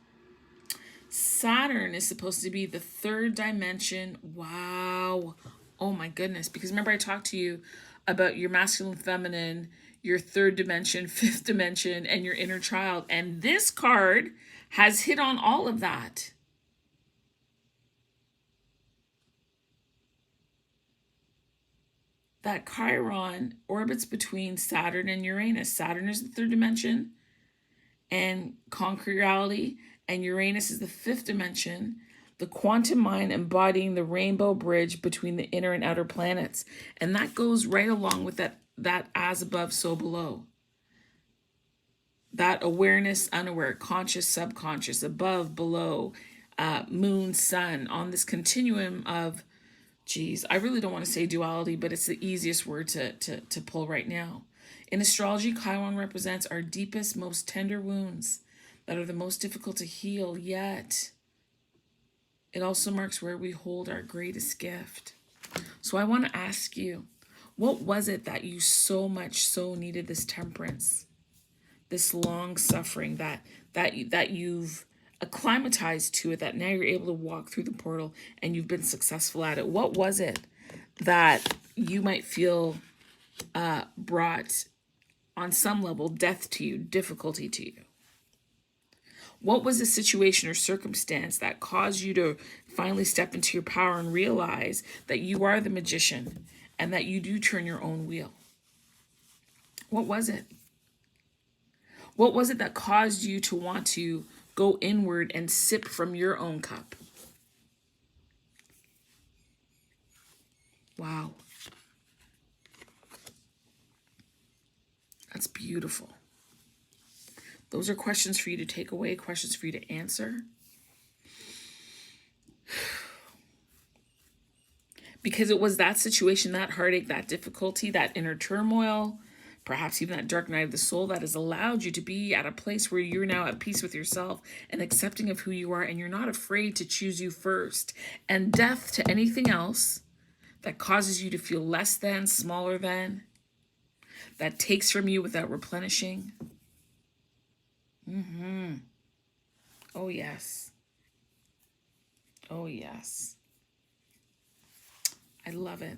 Saturn is supposed to be the 3rd dimension. Wow. Oh my goodness. Because remember I talked to you about your masculine, feminine, your 3rd dimension, 5th dimension, and your inner child. And this card has hit on all of that. That Chiron orbits between Saturn and Uranus. Saturn is the 3rd dimension and concrete reality, and Uranus is the 5th dimension, the quantum mind embodying the rainbow bridge between the inner and outer planets. And that goes right along with that as above, so below. That awareness, unaware, conscious, subconscious, above, below, moon, sun, on this continuum of, I really don't want to say duality, but it's the easiest word to pull right now. In astrology, Chiron represents our deepest, most tender wounds that are the most difficult to heal, yet it also marks where we hold our greatest gift. So I want to ask you, what was it that you so needed this temperance, this long suffering, that you've acclimatized to it, that now you're able to walk through the portal and you've been successful at it? What was it that you might feel brought on some level death to you, difficulty to you? What was the situation or circumstance that caused you to finally step into your power and realize that you are the magician and that you do turn your own wheel? What was it? What was it that caused you to want to go inward and sip from your own cup? Wow. That's beautiful. Those are questions for you to take away, questions for you to answer. Because it was that situation, that heartache, that difficulty, that inner turmoil, perhaps even that dark night of the soul, that has allowed you to be at a place where you're now at peace with yourself and accepting of who you are, and you're not afraid to choose you first. And death to anything else that causes you to feel less than, smaller than, that takes from you without replenishing. Oh, yes. Oh, yes. I love it.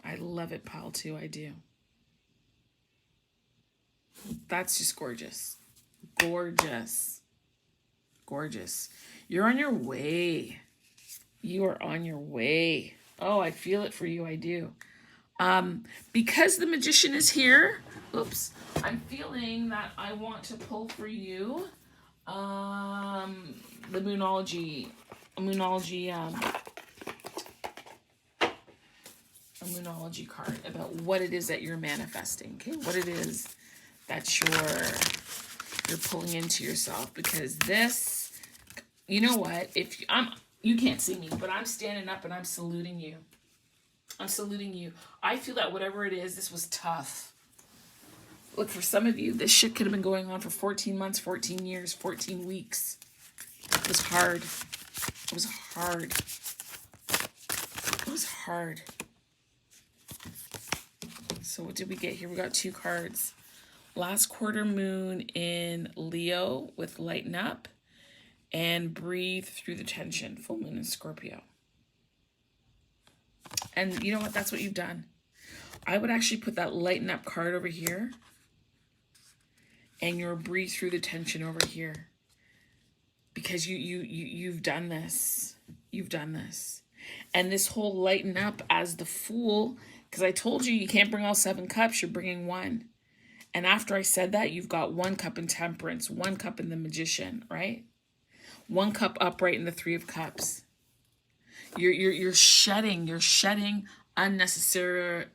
I love it, pile 2. I do. That's just gorgeous. Gorgeous. Gorgeous. You're on your way. You are on your way. Oh, I feel it for you. I do. Because the magician is here, oops, I'm feeling that I want to pull for you the Moonology a Moonology card about what it is that you're manifesting, okay? What it is that you're pulling into yourself, because this, you know what? If you can't see me, but I'm standing up and I'm saluting you. I'm saluting you. I feel that whatever it is, this was tough. Look, for some of you, this shit could have been going on for 14 months, 14 years, 14 weeks. It was hard. It was hard. It was hard. So what did we get here? We got 2 cards. Last quarter moon in Leo with lighten up and breathe through the tension. Full moon in Scorpio. And you know what? That's what you've done. I would actually put that lighten up card over here and your breathe through the tension over here. Because you've done this. You've done this. And this whole lighten up as the Fool, because I told you you can't bring all 7 cups, you're bringing 1. And after I said that, you've got 1 cup in Temperance, 1 cup in the Magician, right? 1 cup upright in the 3 of Cups. You're shedding unnecessary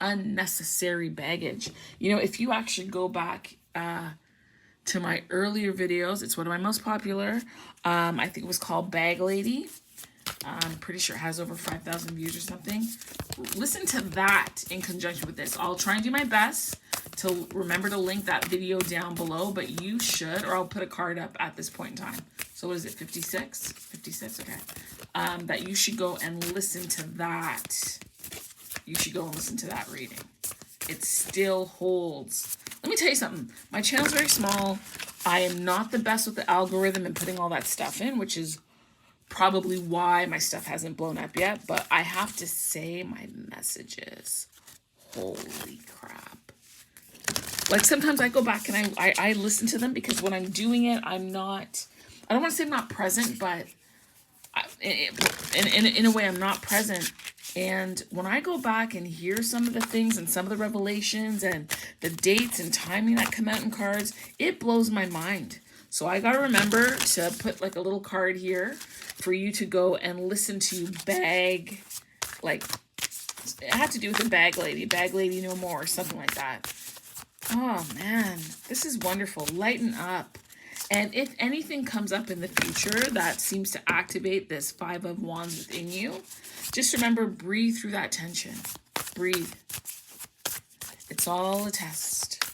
baggage. You know, if you actually go back to my earlier videos, it's one of my most popular. I think it was called Bag Lady. I'm pretty sure it has over 5,000 views or something. Listen to that in conjunction with this. I'll try and do my best to remember to link that video down below, but you should, or I'll put a card up at this point in time. So what is it, 56? 56, okay. That you should go and listen to that. You should go and listen to that reading. It still holds. Let me tell you something. My channel's very small. I am not the best with the algorithm and putting all that stuff in, which is probably why my stuff hasn't blown up yet. But I have to say my messages. Holy crap. Like sometimes I go back and I listen to them, because when I'm doing it, I don't want to say I'm not present, but in a way I'm not present. And when I go back and hear some of the things and some of the revelations and the dates and timing that come out in cards, it blows my mind. So I got to remember to put like a little card here for you to go and listen to Bag, like it had to do with the Bag Lady No More, or something like that. Oh man, this is wonderful. Lighten up. And if anything comes up in the future that seems to activate this 5 of Wands within you, just remember, breathe through that tension. Breathe. It's all a test.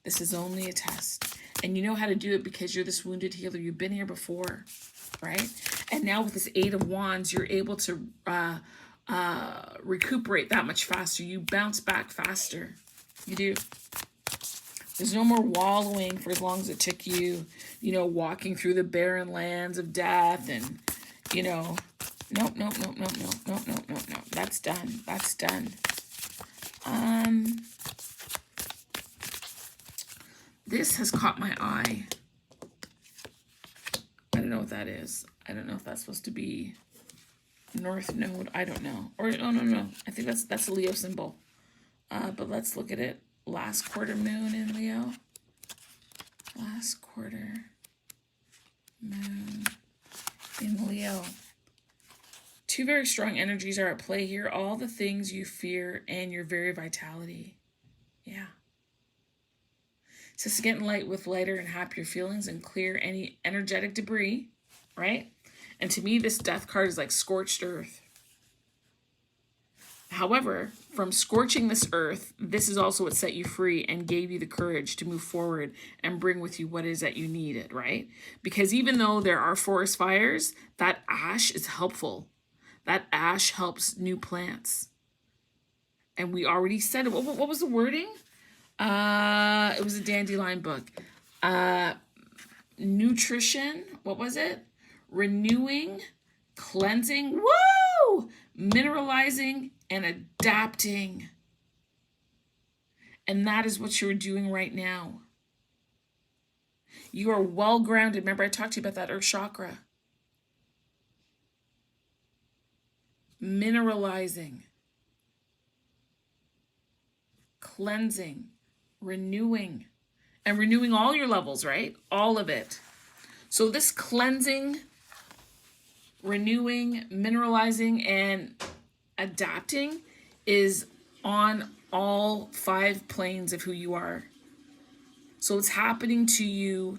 This is only a test. And you know how to do it because you're this wounded healer. You've been here before, right? And now with this 8 of Wands, you're able to recuperate that much faster. You bounce back faster. You do. There's no more wallowing for as long as it took you, you know, walking through the barren lands of death and, you know, nope. That's done. That's done. This has caught my eye. I don't know what that is. I don't know if that's supposed to be North Node. I don't know. Or, oh, no. I think that's a Leo symbol. But let's look at it. Last quarter moon in Leo. Last quarter moon in Leo. 2 very strong energies are at play here. All the things you fear and your very vitality. Yeah. So it's getting light with lighter and happier feelings and clear any energetic debris, right? And to me, this death card is like scorched earth. However, from scorching this earth, this is also what set you free and gave you the courage to move forward and bring with you what it is that you needed, right? Because even though there are forest fires, that ash is helpful. That ash helps new plants. And we already said it. What was the wording? It was a dandelion book. Nutrition. What was it? Renewing, cleansing. Woo! Mineralizing and adapting. And that is what you're doing right now. You are well grounded. Remember I talked to you about that earth chakra. Mineralizing, cleansing, renewing, and renewing all your levels, right? All of it. So this cleansing, renewing, mineralizing, and adapting is on all 5 planes of who you are. So it's happening to you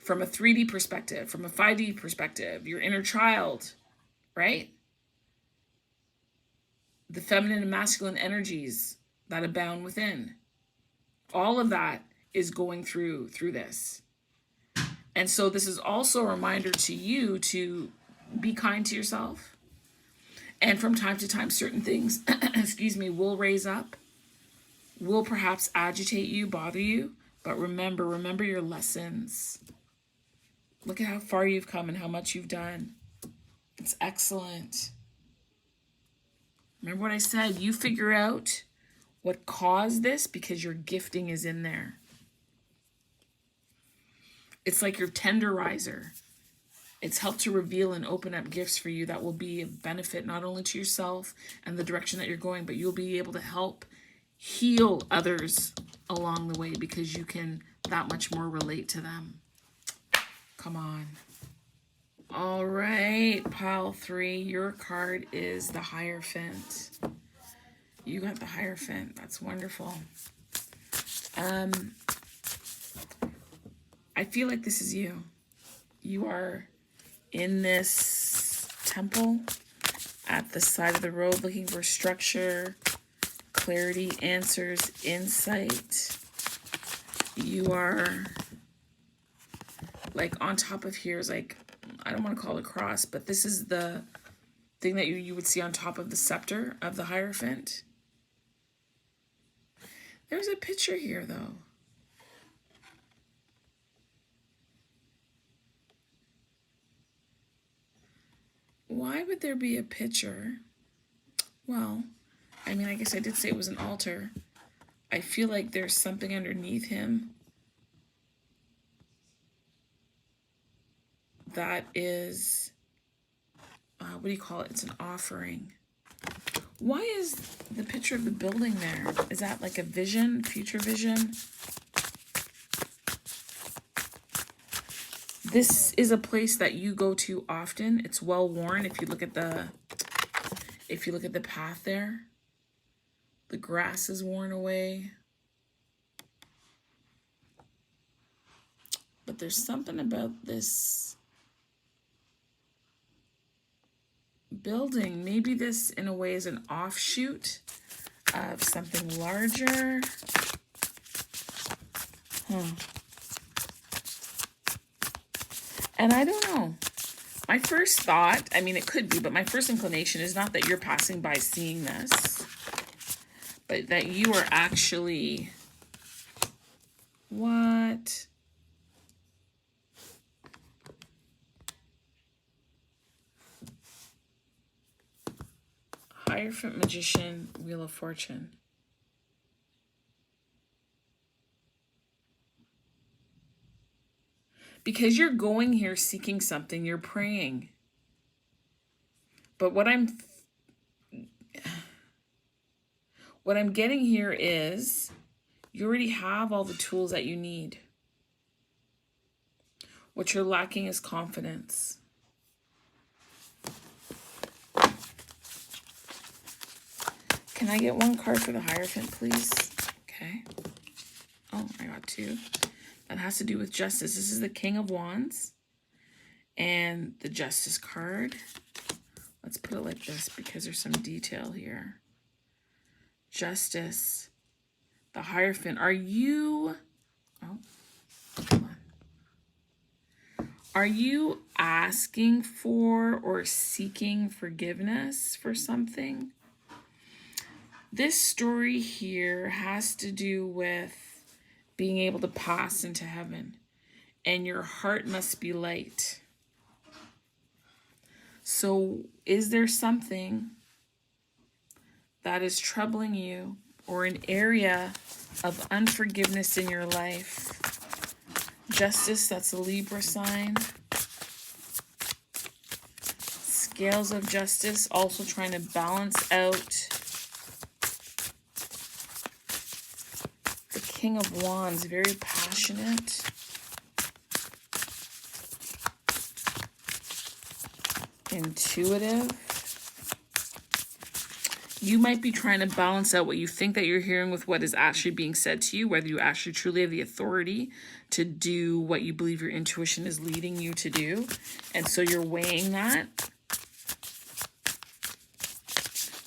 from a 3D perspective, from a 5D perspective, your inner child, right? The feminine and masculine energies that abound within. All of that is going through this. And so this is also a reminder to you to be kind to yourself. And from time to time, certain things, excuse me, will raise up, will perhaps agitate you, bother you. But remember your lessons. Look at how far you've come and how much you've done. It's excellent. Remember what I said, you figure out what caused this because your gifting is in there. It's like your tenderizer. It's helped to reveal and open up gifts for you that will be a benefit not only to yourself and the direction that you're going, but you'll be able to help heal others along the way because you can that much more relate to them. Come on. All right, pile 3, your card is the Hierophant. You got the Hierophant. That's wonderful. I feel like this is you. You are in this temple at the side of the road looking for structure, clarity, answers, insight. You are like on top of here is like, I don't want to call it a cross, but this is the thing that you would see on top of the scepter of the Hierophant. There's a picture here though. Why would there be a picture? Well, I mean, I guess I did say it was an altar. I feel like there's something underneath him that is, what do you call it? It's an offering. Why is the picture of the building there? Is that like a vision, future vision? This is a place that you go to often. It's well worn. If you look at the path there, the grass is worn away. But there's something about this building. Maybe this in a way is an offshoot of something larger. And I don't know. My first thought, I mean, it could be, but my first inclination is not that you're passing by seeing this, but that you are actually, what? Hierophant, Magician, Wheel of Fortune. Because you're going here seeking something, you're praying. But what I'm getting here is you already have all the tools that you need. What you're lacking is confidence. Can I get one card for the Hierophant, please? Okay. Oh, I got 2. That has to do with justice. This is the King of Wands and the Justice card. Let's put it like this because there's some detail here. Justice. The Hierophant. Are you... Oh, hold on. Are you asking for or seeking forgiveness for something? This story here has to do with being able to pass into heaven, and your heart must be light. So is there something that is troubling you or an area of unforgiveness in your life Justice, that's a Libra sign. Scales of Justice, also trying to balance out. The King of Wands, very passionate. Intuitive. You might be trying to balance out what you think that you're hearing with what is actually being said to you, whether you actually truly have the authority to do what you believe your intuition is leading you to do. And so you're weighing that.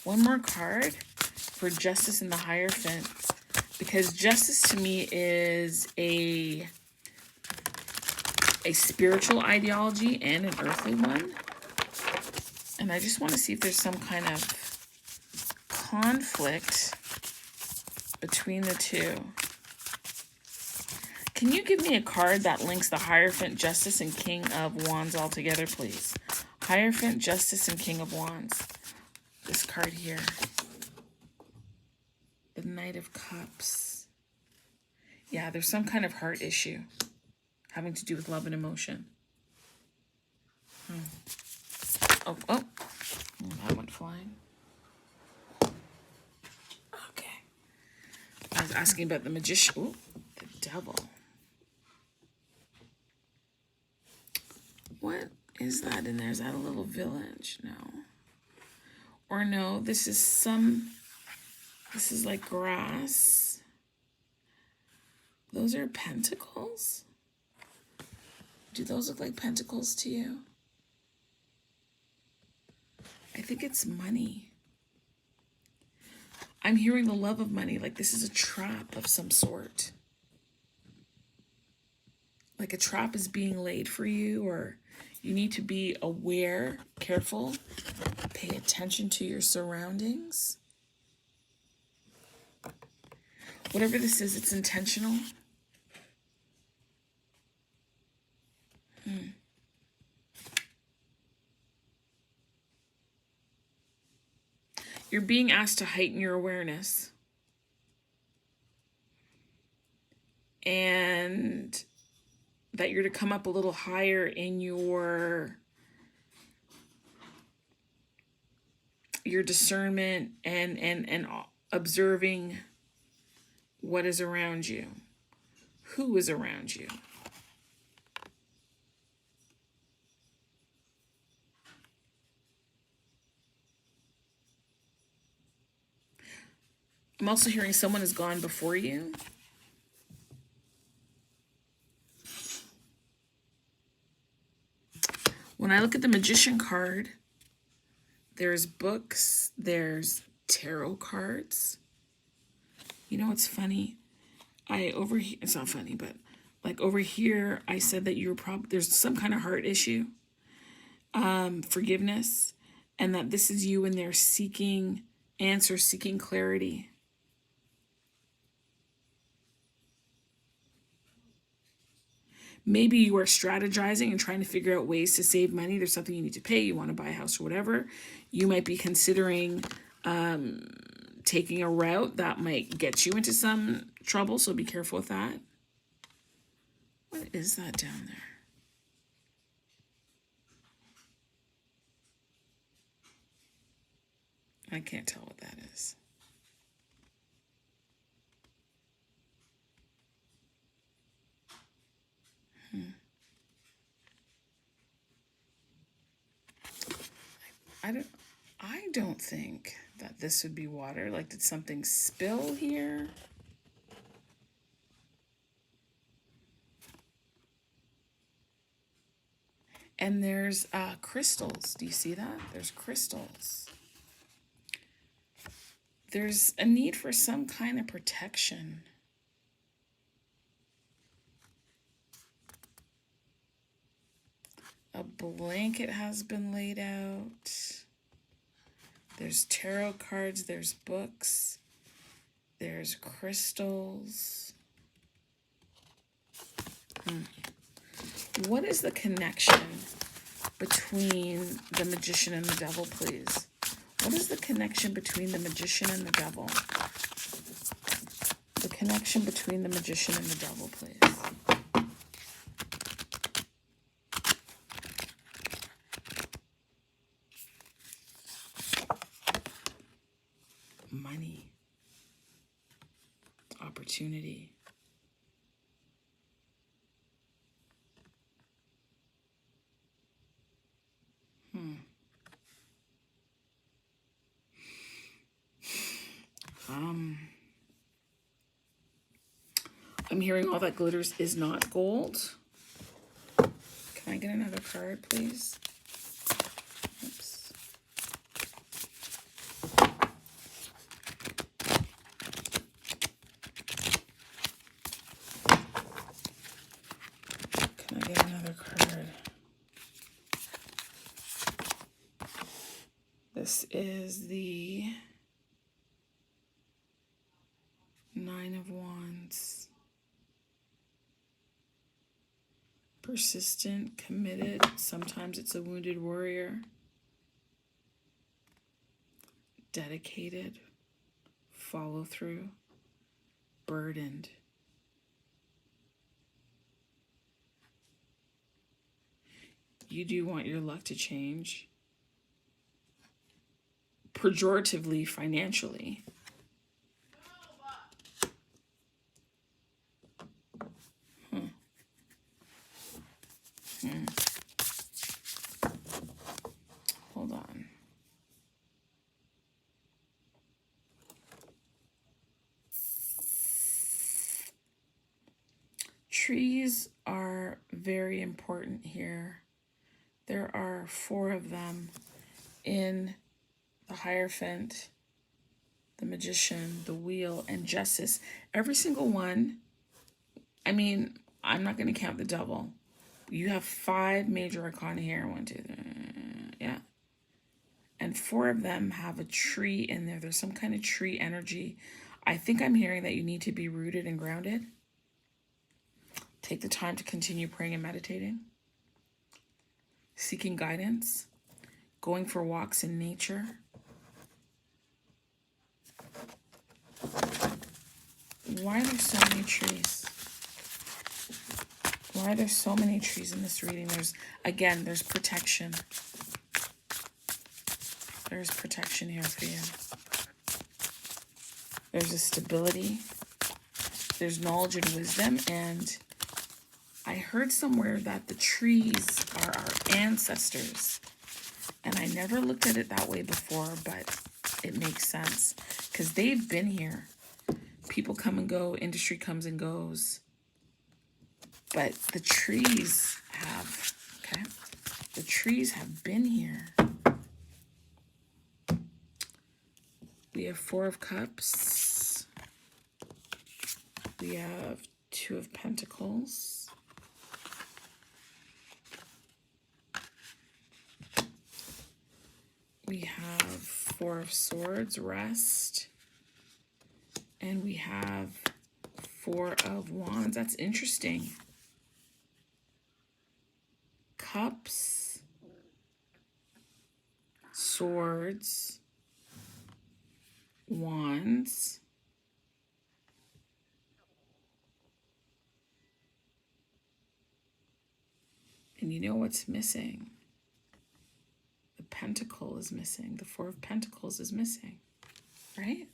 One more card for Justice and the Hierophant, because Justice to me is a spiritual ideology and an earthly one. And I just want to see if there's some kind of conflict between the two. Can you give me a card that links the Hierophant, Justice, and King of Wands all together, please? Hierophant, Justice, and King of Wands. This card here. The Knight of Cups. Yeah, there's some kind of heart issue having to do with love and emotion. Oh, that went flying. Okay. I was asking about the Magician. Ooh, the Devil. What is that in there? Is that a little village? No. Or no, this is like grass. Those are pentacles? Do those look like pentacles to you? I think it's money. I'm hearing the love of money, like this is a trap of some sort. Like a trap is being laid for you, or you need to be aware, careful, pay attention to your surroundings. Whatever this is, it's intentional. You're being asked to heighten your awareness. And that you're to come up a little higher in your discernment and observing what is around you, who is around you. I'm also hearing someone has gone before you. When I look at the Magician card, there's books, there's tarot cards. You know what's funny? It's not funny, but like over here, I said that there's some kind of heart issue, forgiveness, and that this is you in there seeking answers, seeking clarity. Maybe you are strategizing and trying to figure out ways to save money. There's something you need to pay. You want to buy a house or whatever. You might be considering taking a route that might get you into some trouble. So be careful with that. What is that down there? I can't tell what that is. I don't think that this would be water. Like, did something spill here? And there's crystals. Do you see that? There's crystals. There's a need for some kind of protection. A blanket has been laid out. There's tarot cards, there's books, there's crystals. What is the connection between the Magician and the Devil, please? What is the connection between the Magician and the Devil? The connection between the Magician and the Devil, please. I'm hearing all that glitters is not gold. Can I get another card, please? Oops. Can I get another card? This is the Nine of Wands. Persistent, committed. Sometimes it's a wounded warrior. Dedicated, follow through, burdened. You do want your luck to change. Pejoratively, financially. Hold on. Trees are very important here. There are 4 of them in the Hierophant, the Magician, the Wheel, and Justice. Every single one, I mean, I'm not going to count the Devil. You have 5 major arcana here. 1, 2, 3, yeah. And 4 of them have a tree in there. There's some kind of tree energy. I think I'm hearing that you need to be rooted and grounded. Take the time to continue praying and meditating. Seeking guidance. Going for walks in nature. Why are there so many trees? Why are there so many trees in this reading? There's protection. There's protection here for you. There's a stability. There's knowledge and wisdom. And I heard somewhere that the trees are our ancestors. And I never looked at it that way before, but it makes sense. Because they've been here. People come and go. Industry comes and goes. But the trees have, okay? The trees have been here. We have 4 of Cups. We have 2 of Pentacles. We have 4 of Swords, Rest. And we have 4 of Wands. That's interesting. Cups, Swords, Wands, and you know what's missing? The Pentacle is missing. The 4 of Pentacles is missing, right?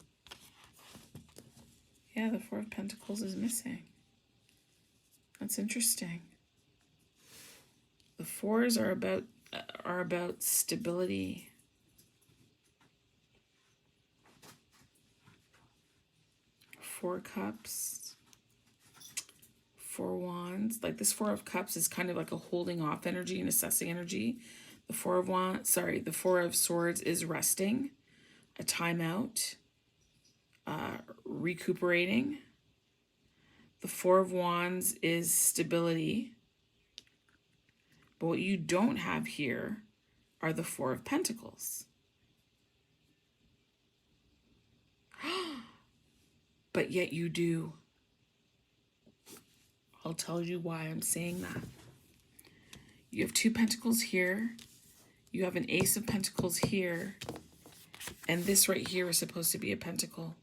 Yeah, the 4 of Pentacles is missing. That's interesting. The 4s are about stability. Four Cups, 4 Wands. Like this 4 of Cups is kind of like a holding off energy and assessing energy. The 4 of Swords is resting, a timeout, recuperating. The 4 of Wands is stability. But what you don't have here are the 4 of Pentacles. But yet you do. I'll tell you why I'm saying that. You have 2 Pentacles here. You have an Ace of Pentacles here. And this right here is supposed to be a Pentacle.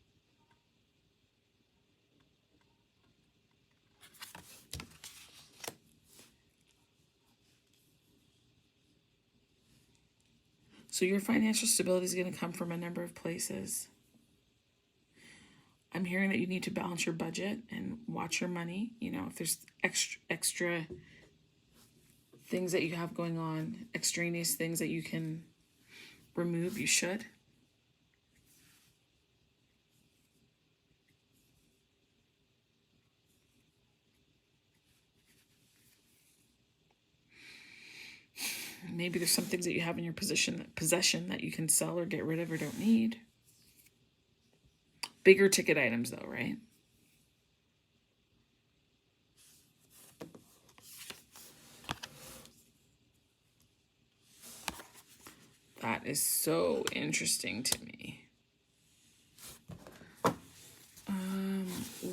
So your financial stability is going to come from a number of places. I'm hearing that you need to balance your budget and watch your money. You know, if there's extra things that you have going on, extraneous things that you can remove, you should. Maybe there's some things that you have in your possession that you can sell or get rid of or don't need. Bigger ticket items though, right? That is so interesting to me.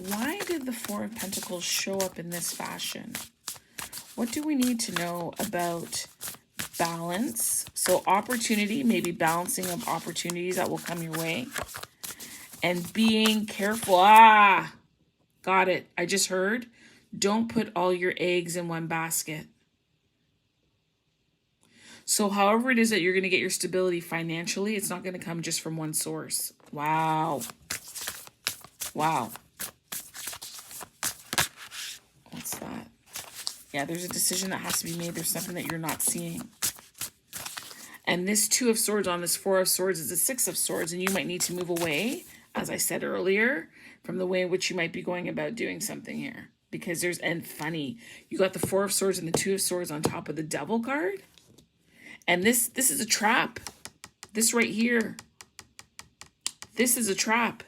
Why did the Four of Pentacles show up in this fashion? What do we need to know about balance? So opportunity, maybe balancing of opportunities that will come your way. And being careful. Got it. I just heard. Don't put all your eggs in one basket. So however it is that you're going to get your stability financially, it's not going to come just from one source. Wow. Wow. What's that? Yeah, there's a decision that has to be made. There's something that you're not seeing. And this Two of Swords on this Four of Swords is a Six of Swords, and you might need to move away, as I said earlier, from the way in which you might be going about doing something here. Because there's, and funny, you got the Four of Swords and the Two of Swords on top of the Devil card. And this is a trap. This right here. This is a trap.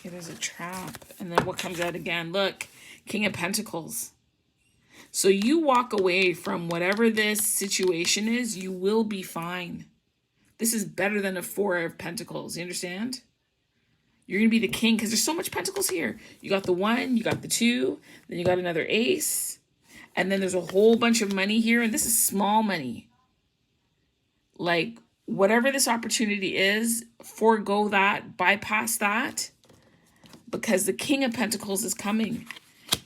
It is a trap. And then what comes out again? Look, King of Pentacles. So you walk away from whatever this situation is, you will be fine. This is better than a Four of Pentacles. You understand? You're going to be the king because there's so much pentacles here. You got the 1, you got the 2, then you got another ace. And then there's a whole bunch of money here. And this is small money. Like, whatever this opportunity is, forego that, bypass that. Because the King of Pentacles is coming.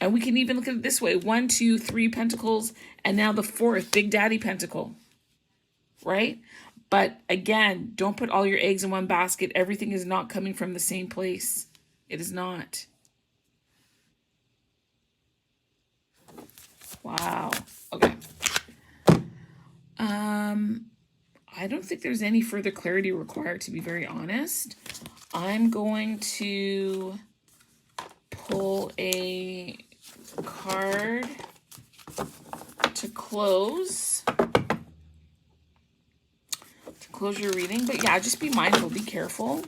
And we can even look at it this way. 1, 2, 3 pentacles. And now the 4th, Big Daddy Pentacle. Right? But again, don't put all your eggs in one basket. Everything is not coming from the same place. It is not. Wow. Okay. I don't think there's any further clarity required, to be very honest. I'm going to pull a card to close your reading. But yeah, just be mindful, be careful.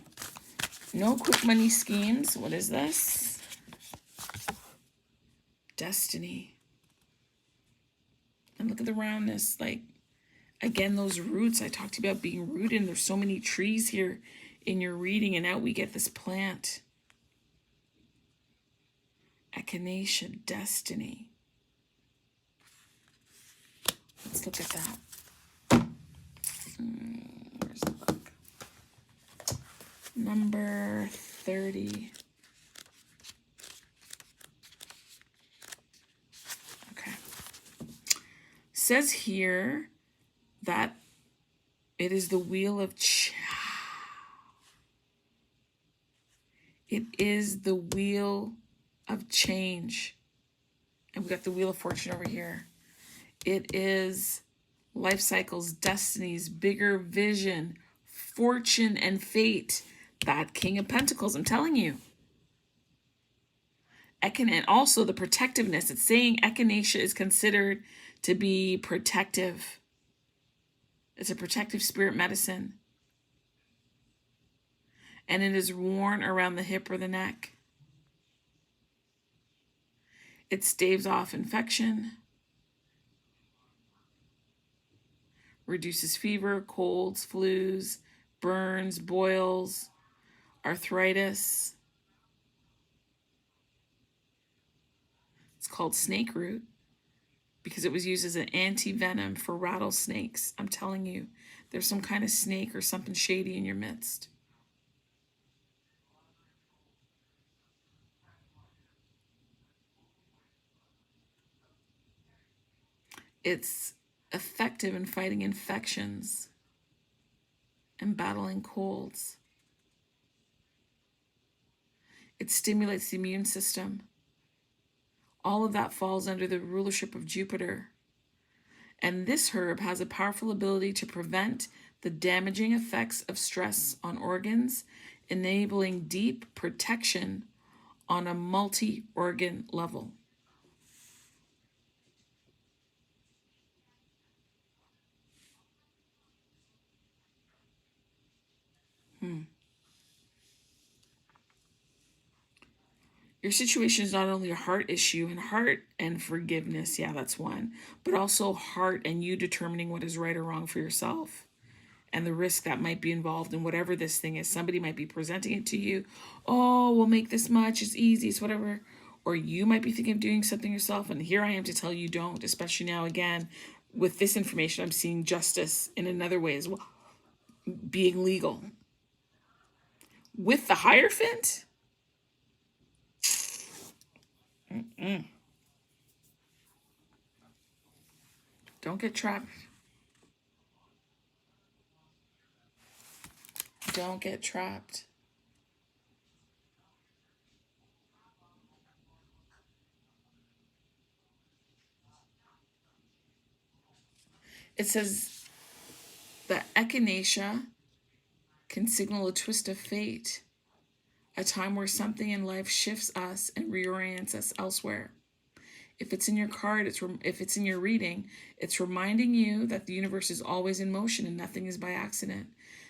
No quick money schemes. What is this? Destiny. And look at the roundness. Like, again, those roots. I talked about being rooted, and there's so many trees here in your reading, and now we get this plant. Echinacea, destiny. Let's look at that. Where's the book? Number 30. Okay. Says here that it is the wheel of it is the wheel of change. And we got the wheel of fortune over here. It is life cycles, destinies, bigger vision, fortune, and fate. That King of Pentacles, I'm telling you. And also the protectiveness. It's saying echinacea is considered to be protective. It's a protective spirit medicine. And it is worn around the hip or the neck. It staves off infection. Reduces fever, colds, flus, burns, boils, arthritis. It's called snake root because it was used as an anti-venom for rattlesnakes. I'm telling you, there's some kind of snake or something shady in your midst. It's effective in fighting infections and battling colds. It stimulates the immune system. All of that falls under the rulership of Jupiter. And this herb has a powerful ability to prevent the damaging effects of stress on organs, enabling deep protection on a multi-organ level. Your situation is not only a heart issue, and heart and forgiveness, yeah, that's one, but also heart and you determining what is right or wrong for yourself and the risk that might be involved in whatever this thing is. Somebody might be presenting it to you. Oh, we'll make this much. It's easy. It's whatever. Or you might be thinking of doing something yourself. And here I am to tell you don't, especially now, again, with this information, I'm seeing justice in another way as well, being legal. With the Hierophant, don't get trapped. Don't get trapped. It says that echinacea can signal a twist of fate, a time where something in life shifts us and reorients us elsewhere. If it's in your card, if it's in your reading, it's reminding you that the universe is always in motion and nothing is by accident.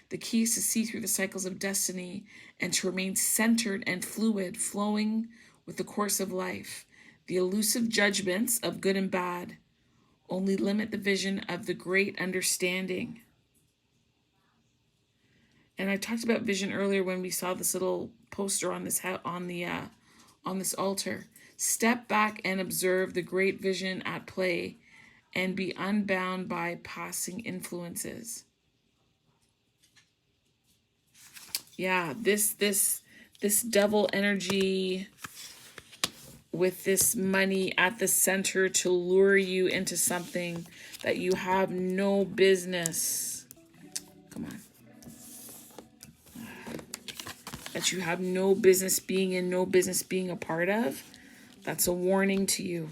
The key is to see through the cycles of destiny and to remain centered and fluid, flowing with the course of life. The elusive judgments of good and bad only limit the vision of the great understanding. And I talked about vision earlier when we saw this little poster on this on this altar. Step back and observe the great vision at play and be unbound by passing influences. Yeah, this devil energy with this money at the center to lure you into something that you have no business. Come on. That you have no business being in, no business being a part of. That's a warning to you.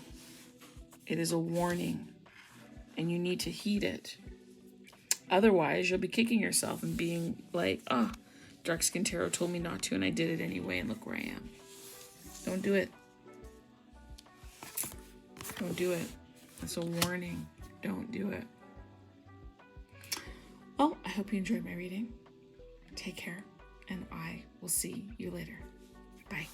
It is a warning. And you need to heed it. Otherwise, you'll be kicking yourself and being like, oh, Dark Skin Tarot told me not to and I did it anyway and look where I am. Don't do it. Don't do it. That's a warning. Don't do it. Well, I hope you enjoyed my reading. Take care, and I will see you later. Bye.